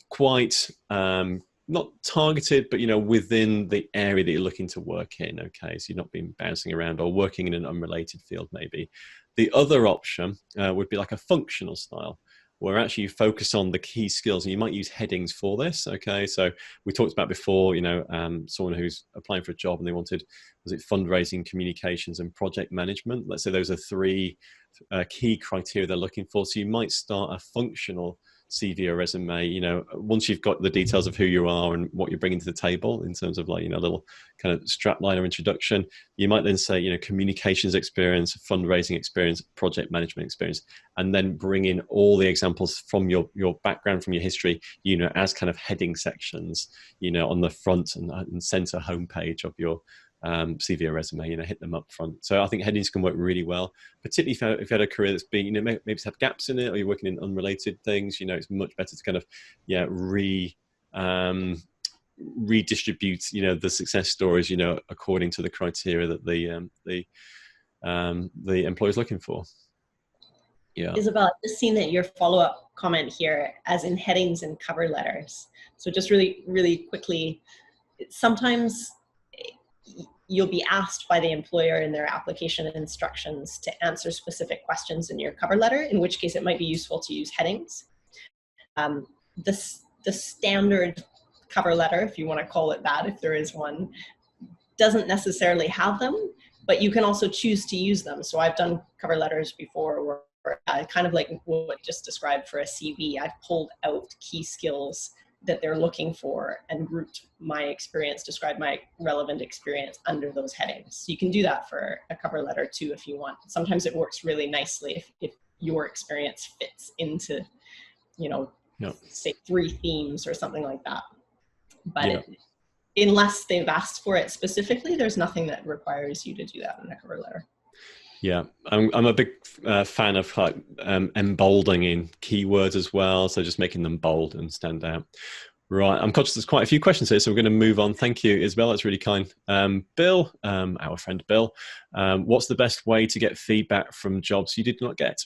quite not targeted, but, you know, within the area that you're looking to work in, okay? So you're not being bouncing around or working in an unrelated field, maybe. The other option would be like a functional style, where actually you focus on the key skills, and you might use headings for this, okay? So we talked about before, you know, someone who's applying for a job and they wanted, was it fundraising, communications, and project management? Let's say those are 3 key criteria they're looking for. So you might start a functional CV or resume, you know, once you've got the details of who you are and what you're bringing to the table in terms of, like, you know, a little kind of strapline or introduction. You might then say, you know, communications experience, fundraising experience, project management experience, and then bring in all the examples from your background, from your history, you know, as kind of heading sections, you know, on the front and center homepage of your CV or resume, you know, hit them up front. So I think headings can work really well, particularly if you had a career that's been, you know, maybe it's had gaps in it, or you're working in unrelated things. You know, it's much better to kind of, yeah, redistribute, you know, the success stories, you know, according to the criteria that the employer's looking for. Yeah. Isabel, I've just seen that your follow-up comment here, as in headings and cover letters. So just really, really quickly, sometimes you'll be asked by the employer in their application instructions to answer specific questions in your cover letter, in which case it might be useful to use headings. The standard cover letter, if you want to call it that, if there is one, doesn't necessarily have them, but you can also choose to use them. So I've done cover letters before where kind of like what I just described for a CV, I've pulled out key skills that they're looking for and grouped my experience, described my relevant experience under those headings. So you can do that for a cover letter too if you want. Sometimes it works really nicely if your experience fits into, you know, say 3 themes or something like that. But unless they've asked for it specifically, there's nothing that requires you to do that in a cover letter. Yeah, I'm a big fan of like emboldening keywords as well. So just making them bold and stand out. Right, I'm conscious there's quite a few questions here, so we're going to move on. Thank you, Isabel. That's really kind. Bill, our friend Bill, what's the best way to get feedback from jobs you did not get?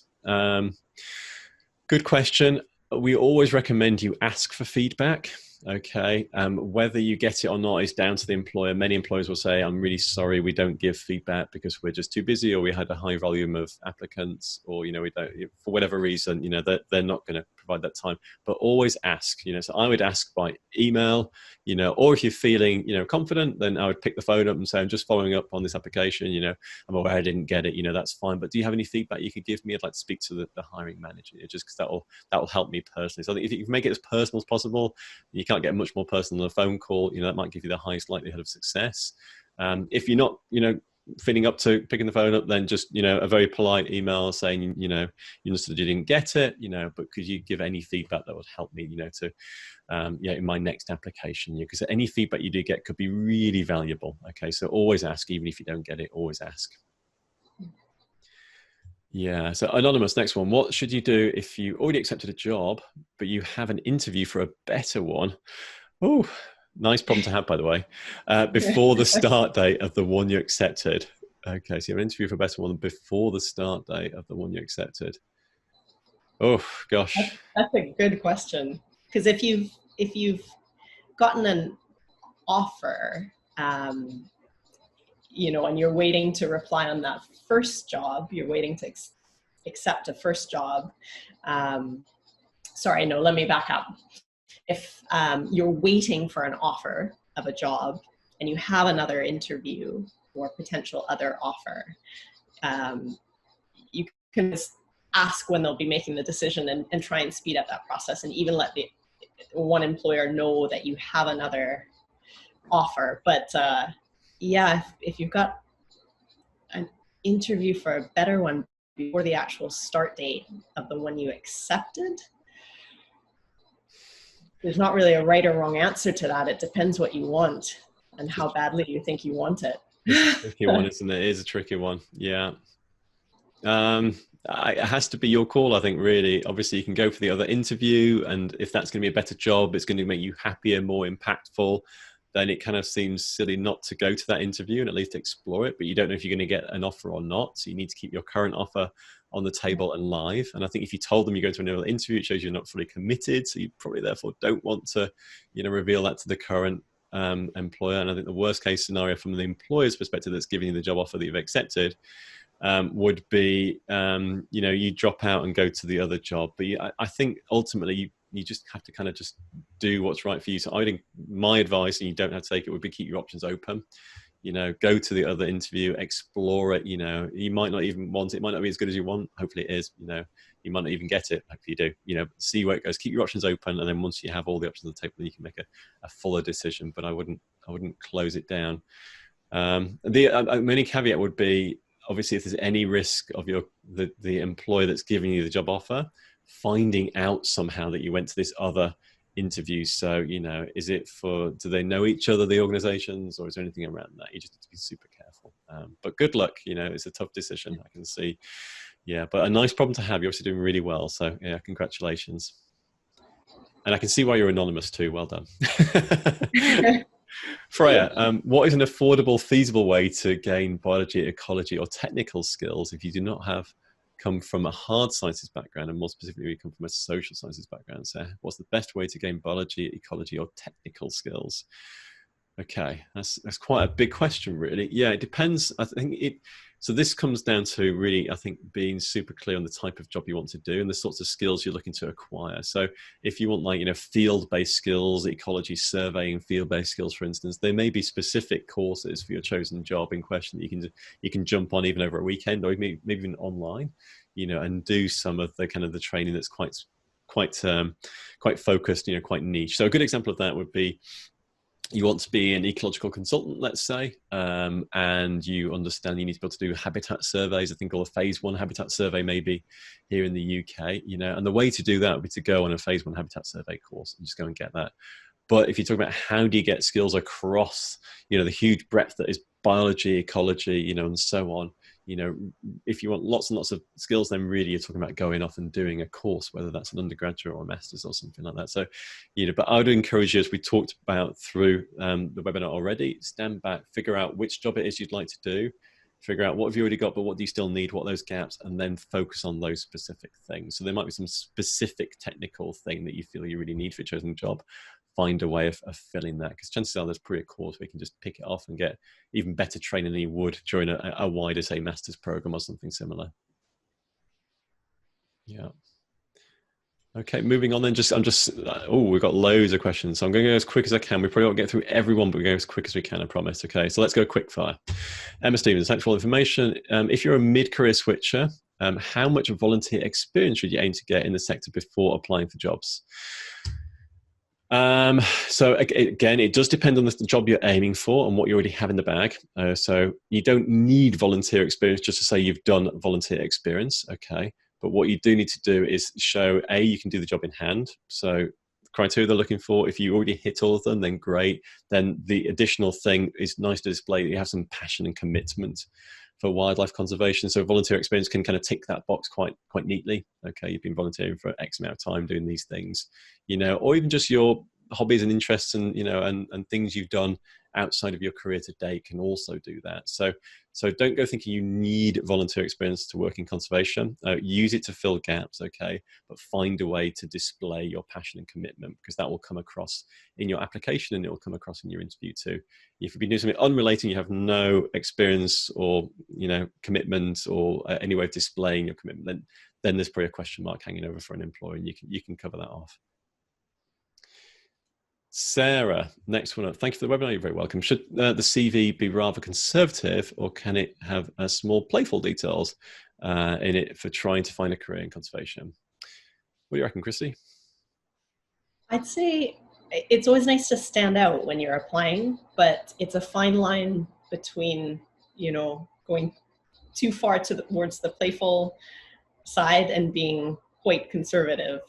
Good question. We always recommend you ask for feedback. Okay, whether you get it or not is down to the employer. Many employers will say, I'm really sorry, we don't give feedback because we're just too busy, or we had a high volume of applicants, or, you know, we don't, for whatever reason, you know, they're not going to provide that time. But always ask, you know, so I would ask by email, you know, or if you're feeling, you know, confident, then I would pick the phone up and say, I'm just following up on this application, you know, I'm aware I didn't get it, you know, that's fine, but do you have any feedback you could give me? I'd like to speak to the hiring manager, just because that'll help me personally. So I think if you can make it as personal as possible, you can't get much more personal than a phone call, you know, that might give you the highest likelihood of success. If you're not, you know, feeling up to picking the phone up, then just, you know, a very polite email saying, you know, you understood you didn't get it, you know, but could you give any feedback that would help me, you know, to, yeah, in my next application, because any feedback you do get could be really valuable. Okay, so always ask, even if you don't get it, always ask. Yeah. So anonymous, next one. What should you do if you already accepted a job, but you have an interview for a better one? Oh, nice problem to have, by the way. Before the start date of the one you accepted. Okay, so you have an interview for a better one before the start date of the one you accepted. Oh gosh. That's a good question. Because if you've gotten an offer, and you're waiting to reply on that first job, you're waiting to accept a first job. Sorry, no, let me back up. If you're waiting for an offer of a job and you have another interview or potential other offer, you can just ask when they'll be making the decision and try and speed up that process, and even let the one employer know that you have another offer. But yeah, if you've got an interview for a better one before the actual start date of the one you accepted, there's not really a right or wrong answer to that. It depends what you want and how badly you think you want it. It's a tricky one, isn't it? It is a tricky one. Yeah. It has to be your call, I think, really. Obviously, you can go for the other interview, and if that's going to be a better job, it's going to make you happier, more impactful, then it kind of seems silly not to go to that interview and at least explore it. But you don't know if you're going to get an offer or not. So you need to keep your current offer on the table and live. And I think if you told them you go to another interview, it shows you're not fully committed. So you probably therefore don't want to, reveal that to the current employer. And I think the worst case scenario from the employer's perspective that's giving you the job offer that you've accepted would be, you drop out and go to the other job. But I think ultimately you just have to kind of just do what's right for you. So I think my advice, and you don't have to take it, would be keep your options open. Go to the other interview, explore it. You might not even want it. It might not be as good as you want. Hopefully it is. You might not even get it. Hopefully you do. See where it goes. Keep your options open, and then once you have all the options on the table, then you can make a fuller decision. But I wouldn't close it down. The only caveat would be, obviously, if there's any risk of the employer that's giving you the job offer finding out somehow that you went to this other interview. So, do they know each other, the organizations, or is there anything around that? You just need to be super careful. But good luck. It's a tough decision, I can see. Yeah, but a nice problem to have. You're obviously doing really well. So, yeah, congratulations. And I can see why you're anonymous too. Well done. Freya, what is an affordable, feasible way to gain biology, ecology, or technical skills if you do not come from a hard sciences background, and more specifically, you come from a social sciences background? So what's the best way to gain biology, ecology, or technical skills? Okay, that's quite a big question, really. Yeah, it depends. I think so this comes down to really, I think, being super clear on the type of job you want to do and the sorts of skills you're looking to acquire. So if you want field-based skills, ecology surveying, field-based skills, for instance, there may be specific courses for your chosen job in question that you can jump on even over a weekend, or maybe even online, and do some of the kind of the training that's quite focused, quite niche. So a good example of that would be, you want to be an ecological consultant, let's say, and you understand you need to be able to do habitat surveys. I think called a phase 1 habitat survey maybe here in the UK, and the way to do that would be to go on a phase 1 habitat survey course and just go and get that. But if you talk about how do you get skills across, the huge breadth that is biology, ecology, and so on, if you want lots and lots of skills, then really you're talking about going off and doing a course, whether that's an undergraduate or a master's or something like that. So, but I would encourage you, as we talked about through the webinar already, stand back, figure out which job it is you'd like to do, figure out what have you already got, but what do you still need, what are those gaps, and then focus on those specific things. So there might be some specific technical thing that you feel you really need for your chosen job. Find a way of filling that, because chances are there's probably a course where you can just pick it off and get even better training than you would during a wider, say, master's program or something similar. Yeah. Okay, moving on then. We've got loads of questions, so I'm going to go as quick as I can. We probably won't get through everyone, but we'll go as quick as we can, I promise. Okay, so let's go quick fire. Emma Stevens, thanks for all the information. If you're a mid-career switcher, how much volunteer experience should you aim to get in the sector before applying for jobs? So again, it does depend on the job you're aiming for and what you already have in the bag. So you don't need volunteer experience just to say you've done volunteer experience, okay? But what you do need to do is show, A, you can do the job in hand. So the criteria they're looking for, if you already hit all of them, then great. Then the additional thing is nice to display that you have some passion and commitment for wildlife conservation. So volunteer experience can kind of tick that box quite neatly. Okay, you've been volunteering for X amount of time doing these things, or even just your hobbies and interests and and things you've done outside of your career to date can also do that. So don't go thinking you need volunteer experience to work in conservation. Use it to fill gaps, okay? But find a way to display your passion and commitment, because that will come across in your application and it will come across in your interview too. If you've been doing something unrelated, you have no experience or commitment or any way of displaying your commitment, then there's probably a question mark hanging over for an employer, and you can cover that off. Sarah, next one up. Thank you for the webinar. You're very welcome. Should the CV be rather conservative, or can it have small playful details in it for trying to find a career in conservation? What do you reckon, Christy? I'd say it's always nice to stand out when you're applying, but it's a fine line between, going too far towards the playful side and being quite conservative.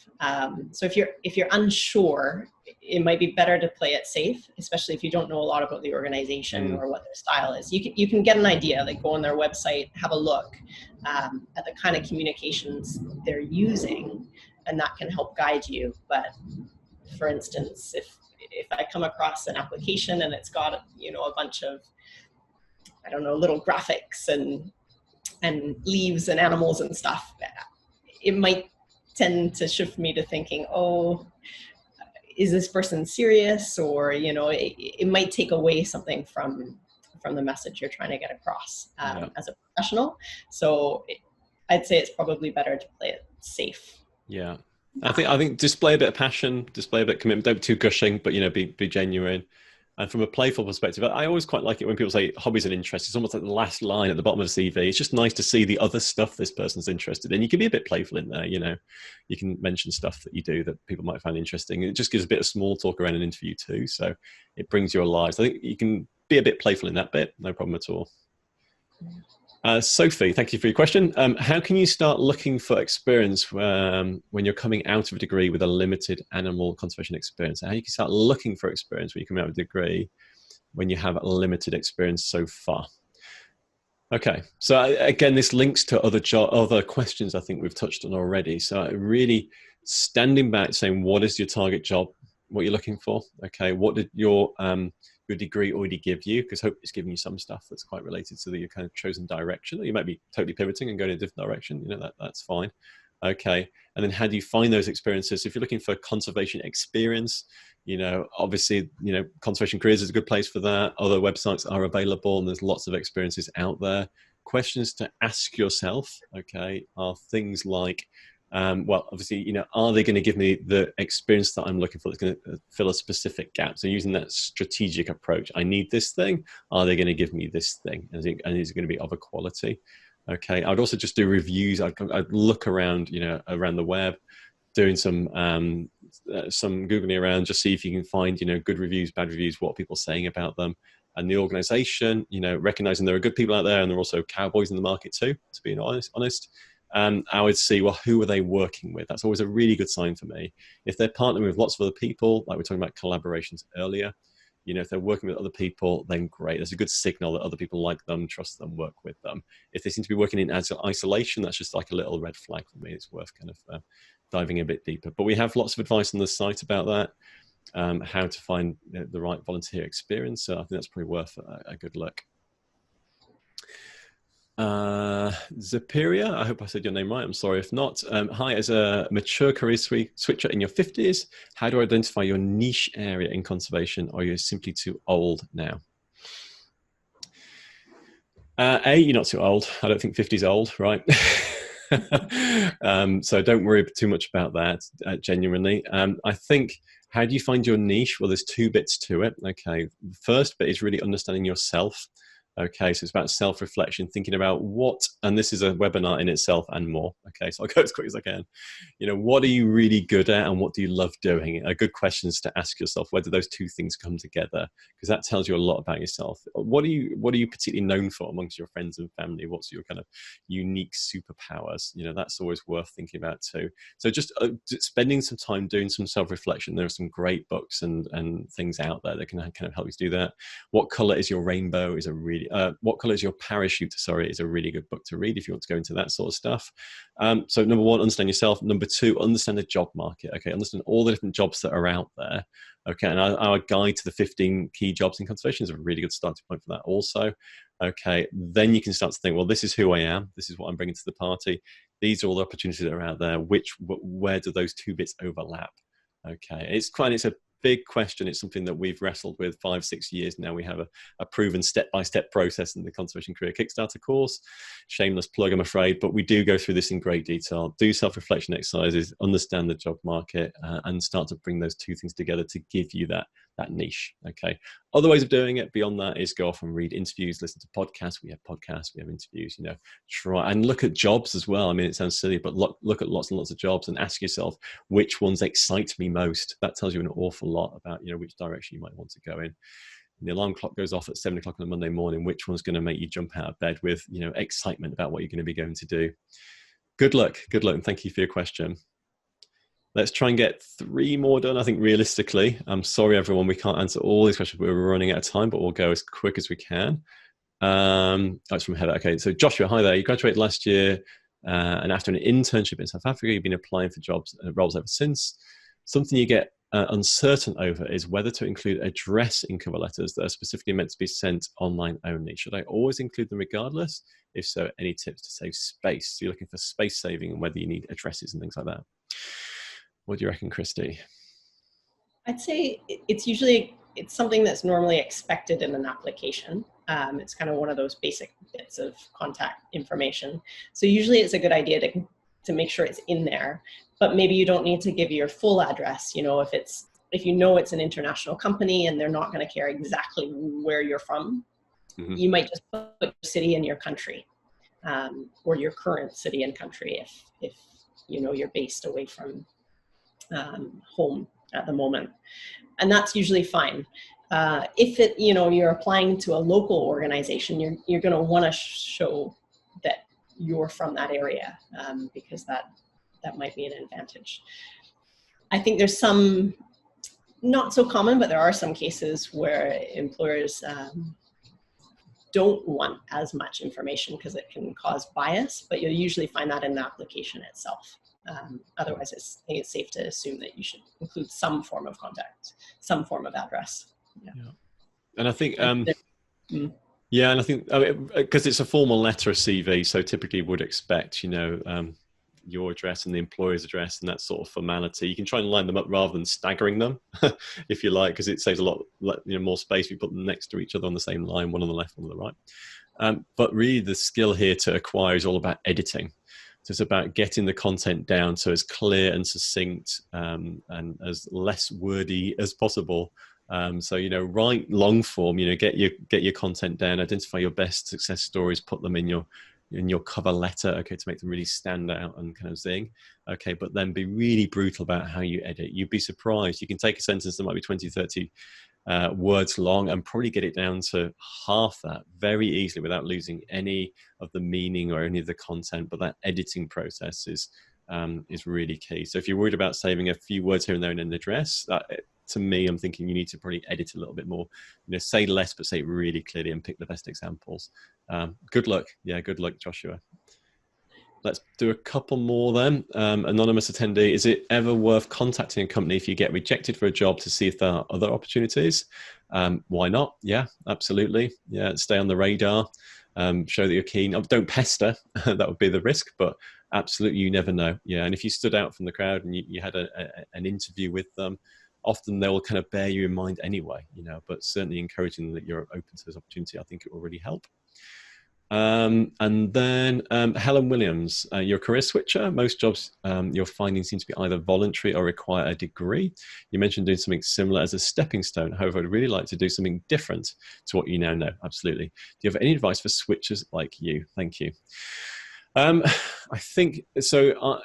So if you're unsure, it might be better to play it safe, especially if you don't know a lot about the organization or what their style is. You can get an idea, like go on their website, have a look at the kind of communications they're using, and that can help guide you. But for instance, if I come across an application and it's got a bunch of, I don't know, little graphics and leaves and animals and stuff, it might tend to shift me to thinking, oh, is this person serious? Or, it might take away something from the message you're trying to get across as a professional. So I'd say it's probably better to play it safe. Yeah. I think display a bit of passion, display a bit of commitment, don't be too gushing, but, be genuine. And from a playful perspective, I always quite like it when people say hobbies and interests. It's almost like the last line at the bottom of the CV. It's just nice to see the other stuff this person's interested in. You can be a bit playful in there, You can mention stuff that you do that people might find interesting. It just gives a bit of small talk around an interview too. So it brings you alive. So I think you can be a bit playful in that bit. No problem at all. Sophie, thank you for your question. How can you start looking for experience when you're coming out of a degree with a limited animal conservation experience? How you can start looking for experience when you come out of a degree when you have limited experience so far? Okay, so again, this links to other questions I think we've touched on already. So really standing back, saying, what is your target job? What you're looking for? Okay, what did your degree already give you? Because hopefully it's giving you some stuff that's quite related to your kind of chosen direction. Or you might be totally pivoting and going in a different direction. That's fine. Okay, and then how do you find those experiences? If you're looking for conservation experience, obviously, Conservation Careers is a good place for that. Other websites are available, and there's lots of experiences out there. Questions to ask yourself, okay, are things like, well, obviously, are they going to give me the experience that I'm looking for that's going to fill a specific gap? So using that strategic approach, I need this thing. Are they going to give me this thing? And is it going to be of a quality? Okay, I'd also just do reviews. I'd look around, around the web, doing some Googling around, just see if you can find, good reviews, bad reviews, what people are saying about them. And the organization, recognizing there are good people out there and there are also cowboys in the market too, to be honest. I would see, well, who are they working with? That's always a really good sign for me. If they're partnering with lots of other people, like we're talking about collaborations earlier, if they're working with other people, then great. There's a good signal that other people like them, trust them, work with them. If they seem to be working in isolation, that's just like a little red flag for me. It's worth kind of diving a bit deeper. But we have lots of advice on the site about that, how to find the right volunteer experience. So I think that's probably worth a good look. Zapiria, I hope I said your name right. I'm sorry if not. Hi, as a mature career switcher in your 50s, how do I identify your niche area in conservation, or are you simply too old now? You're not too old. I don't think 50 is old, right? So don't worry too much about that, genuinely. I think, how do you find your niche? Well, there's two bits to it. Okay, the first bit is really understanding yourself. Okay, so it's about self-reflection, thinking about what, and this is a webinar in itself and more. Okay, so I'll go as quick as I can. What are you really good at and what do you love doing? A good question is to ask yourself whether those two things come together, because that tells you a lot about yourself. What are you particularly known for amongst your friends and family? What's your kind of unique superpowers? That's always worth thinking about too. So just spending some time doing some self-reflection. There are some great books and things out there that can kind of help you do that. What color is your rainbow is a really really, What Color is Your Parachute, sorry, is a really good book to read if you want to go into that sort of stuff. So number one, understand yourself. Number two, understand the job market. Okay, understand all the different jobs that are out there. Okay, and our guide to the 15 key jobs in conservation is a really good starting point for that also. Okay, then you can start to think, well, this is who I am. This is what I'm bringing to the party. These are all the opportunities that are out there. Where do those two bits overlap? Okay, it's a big question. It's something that we've wrestled with 5-6 years now. We have a proven step-by-step process in the Conservation Career Kickstarter course. Shameless plug, I'm afraid, but we do go through this in great detail. Do self-reflection exercises, understand the job market, and start to bring those two things together to give you that niche. Okay. Other ways of doing it beyond that is go off and read interviews, listen to podcasts. We have podcasts, we have interviews, try and look at jobs as well. I mean, it sounds silly, but look at lots and lots of jobs and ask yourself, which ones excite me most? That tells you an awful lot about, which direction you might want to go in. And the alarm clock goes off at 7 o'clock on a Monday morning. Which one's going to make you jump out of bed with, excitement about what you're going to be going to do? Good luck, and thank you for your question. Let's try and get 3 more done. I think realistically, I'm sorry, everyone, we can't answer all these questions. We're running out of time, but we'll go as quick as we can. That's from Heather. Okay, so Joshua, hi there. You graduated last year, and after an internship in South Africa, you've been applying for roles ever since. Something you get uncertain over is whether to include address in cover letters that are specifically meant to be sent online only. Should I always include them regardless? If so, any tips to save space? So you're looking for space saving and whether you need addresses and things like that. What do you reckon, Christy? I'd say it's something that's normally expected in an application. It's kind of one of those basic bits of contact information. So usually it's a good idea to make sure it's in there, but maybe you don't need to give your full address. If you know it's an international company and they're not going to care exactly where you're from, you might just put your city and your country, or your current city and country if you're based away from home at the moment, and that's usually fine. If you're applying to a local organization, you're going to want to show that you're from that area, because that might be an advantage. I think there's some, not so common, but there are some cases where employers don't want as much information because it can cause bias, but you'll usually find that in the application itself. Otherwise, I think it's safe to assume that you should include some form of contact, some form of address. Yeah. And I think, yeah, and I think because it's a formal letter, a CV, so typically would expect, your address and the employer's address and that sort of formality. You can try and line them up rather than staggering them, if you like, because it saves a lot, more space if you put them next to each other on the same line, one on the left, one on the right. But really, the skill here to acquire is all about editing. So it's about getting the content down so as clear and succinct and as less wordy as possible. So write long form. Get your content down. Identify your best success stories. Put them in your cover letter. Okay, to make them really stand out and kind of zing. Okay, but then be really brutal about how you edit. You'd be surprised. You can take a sentence that might be 20, 30 words long and probably get it down to half that very easily without losing any of the meaning or any of the content. But that editing process is really key. So if you're worried about saving a few words here and there in an address, to me, I'm thinking you need to probably edit a little bit more. Say less, but say it really clearly and pick the best examples. Good luck. Yeah, good luck, Joshua. Let's do a couple more then. Anonymous attendee, is it ever worth contacting a company if you get rejected for a job to see if there are other opportunities? Why not? Yeah, absolutely. Yeah, stay on the radar. Show that you're keen. Don't pester. That would be the risk, but absolutely, you never know. Yeah, and if you stood out from the crowd and you had an interview with them, often they will kind of bear you in mind anyway, but certainly encouraging them that you're open to this opportunity, I think it will really help. And then Helen Williams, you're a career switcher. Most jobs you're finding seem to be either voluntary or require a degree. You mentioned doing something similar as a stepping stone. However, I'd really like to do something different to what you now know. Absolutely. Do you have any advice for switchers like you? Thank you. I think so.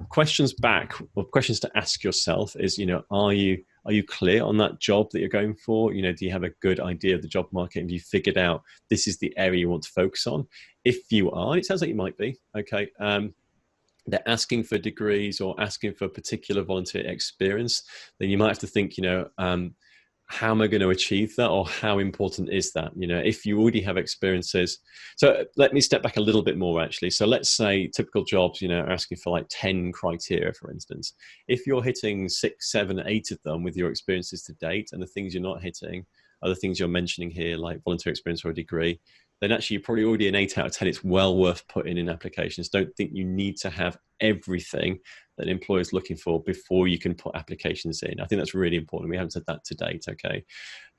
Questions to ask yourself is, are you clear on that job that you're going for? Do you have a good idea of the job market? Have you figured out this is the area you want to focus on? If you are, it sounds like you might be. Okay. They're asking for degrees or asking for particular volunteer experience, then you might have to think, how am I going to achieve that, or how important is that? You know, if you already have experiences. So let me step back a little bit more, actually. So let's say typical jobs, you know, are asking for like 10 criteria, for instance. If you're hitting 6, 7, 8 of them with your experiences to date, and the things you're not hitting are the things you're mentioning here, like volunteer experience or a degree, then actually you're probably already an 8 out of 10. It's well worth putting in applications. Don't think you need to have everything that an employer is looking for before you can put applications in. I think that's really important. We haven't said that to date, okay?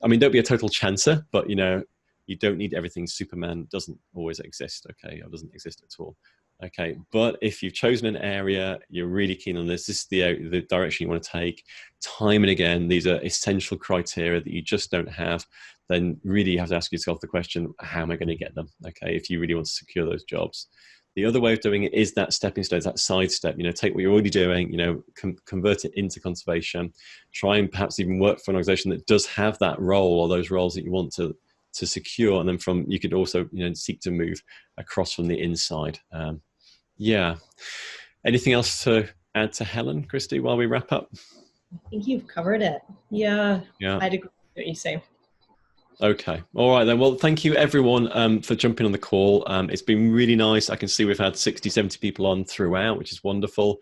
I mean, don't be a total chancer, but, you know, you don't need everything. Superman doesn't always exist, okay? Or doesn't exist at all, okay? But if you've chosen an area, you're really keen on this, this is the direction you want to take, time and again, these are essential criteria that you just don't have, then really you have to ask yourself the question, how am I going to get them, okay, if you really want to secure those jobs. The other way of doing it is that stepping stones, that side step, you know, take what you're already doing, you know, convert it into conservation, try and perhaps even work for an organization that does have that role or those roles that you want to secure. And then you could also, you know, seek to move across from the inside. Yeah. Anything else to add to Helen, Christy, while we wrap up? I think you've covered it. Yeah. I'd agree with what you say. Okay. All right then. Well, thank you everyone for jumping on the call. It's been really nice. I can see we've had 60, 70 people on throughout, which is wonderful.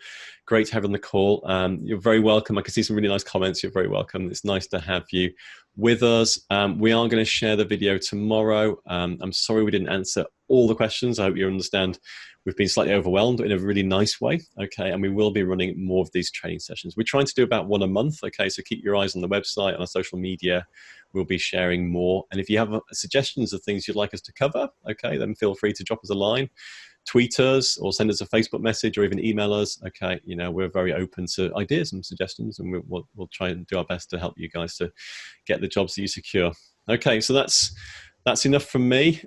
Great to have you on the call. You're very welcome. I can see some really nice comments. You're very welcome. It's nice to have you with us. We are going to share the video tomorrow. I'm sorry we didn't answer all the questions. I hope you understand we've been slightly overwhelmed in a really nice way, okay? And we will be running more of these training sessions. We're trying to do about 1 a month, okay? So keep your eyes on the website, on our social media. We'll be sharing more. And if you have suggestions of things you'd like us to cover, okay, then feel free to drop us a line, tweet us, or send us a Facebook message, or even email us, okay? You know, we're very open to ideas and suggestions, and we'll try and do our best to help you guys to get the jobs that you secure. Okay, so that's enough from me.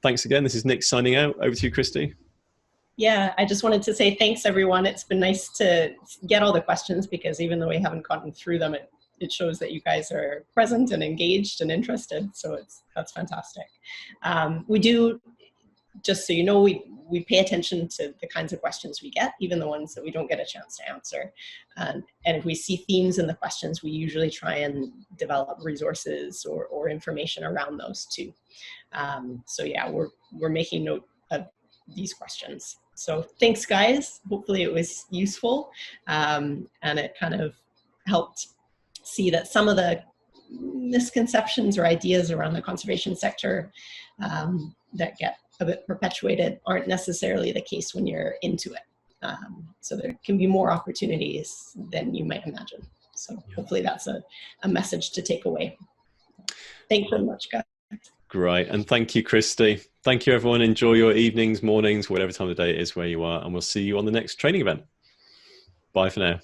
Thanks again. This is Nick signing out. Over to you, Christy. Yeah, I just wanted to say thanks, everyone. It's been nice to get all the questions, because even though we haven't gotten through them, it shows that you guys are present and engaged and interested. So that's fantastic. We do, just so you know, we pay attention to the kinds of questions we get, even the ones that we don't get a chance to answer. And if we see themes in the questions, we usually try and develop resources or information around those too. So yeah, we're making note of these questions. So thanks, guys. Hopefully it was useful, and it kind of helped see that some of the misconceptions or ideas around the conservation sector that get a bit perpetuated aren't necessarily the case when you're into it. So there can be more opportunities than you might imagine. So hopefully that's a message to take away. Thanks so much, guys. Great. And thank you, Christy. Thank you, everyone. Enjoy your evenings, mornings, whatever time of the day it is where you are. And we'll see you on the next training event. Bye for now.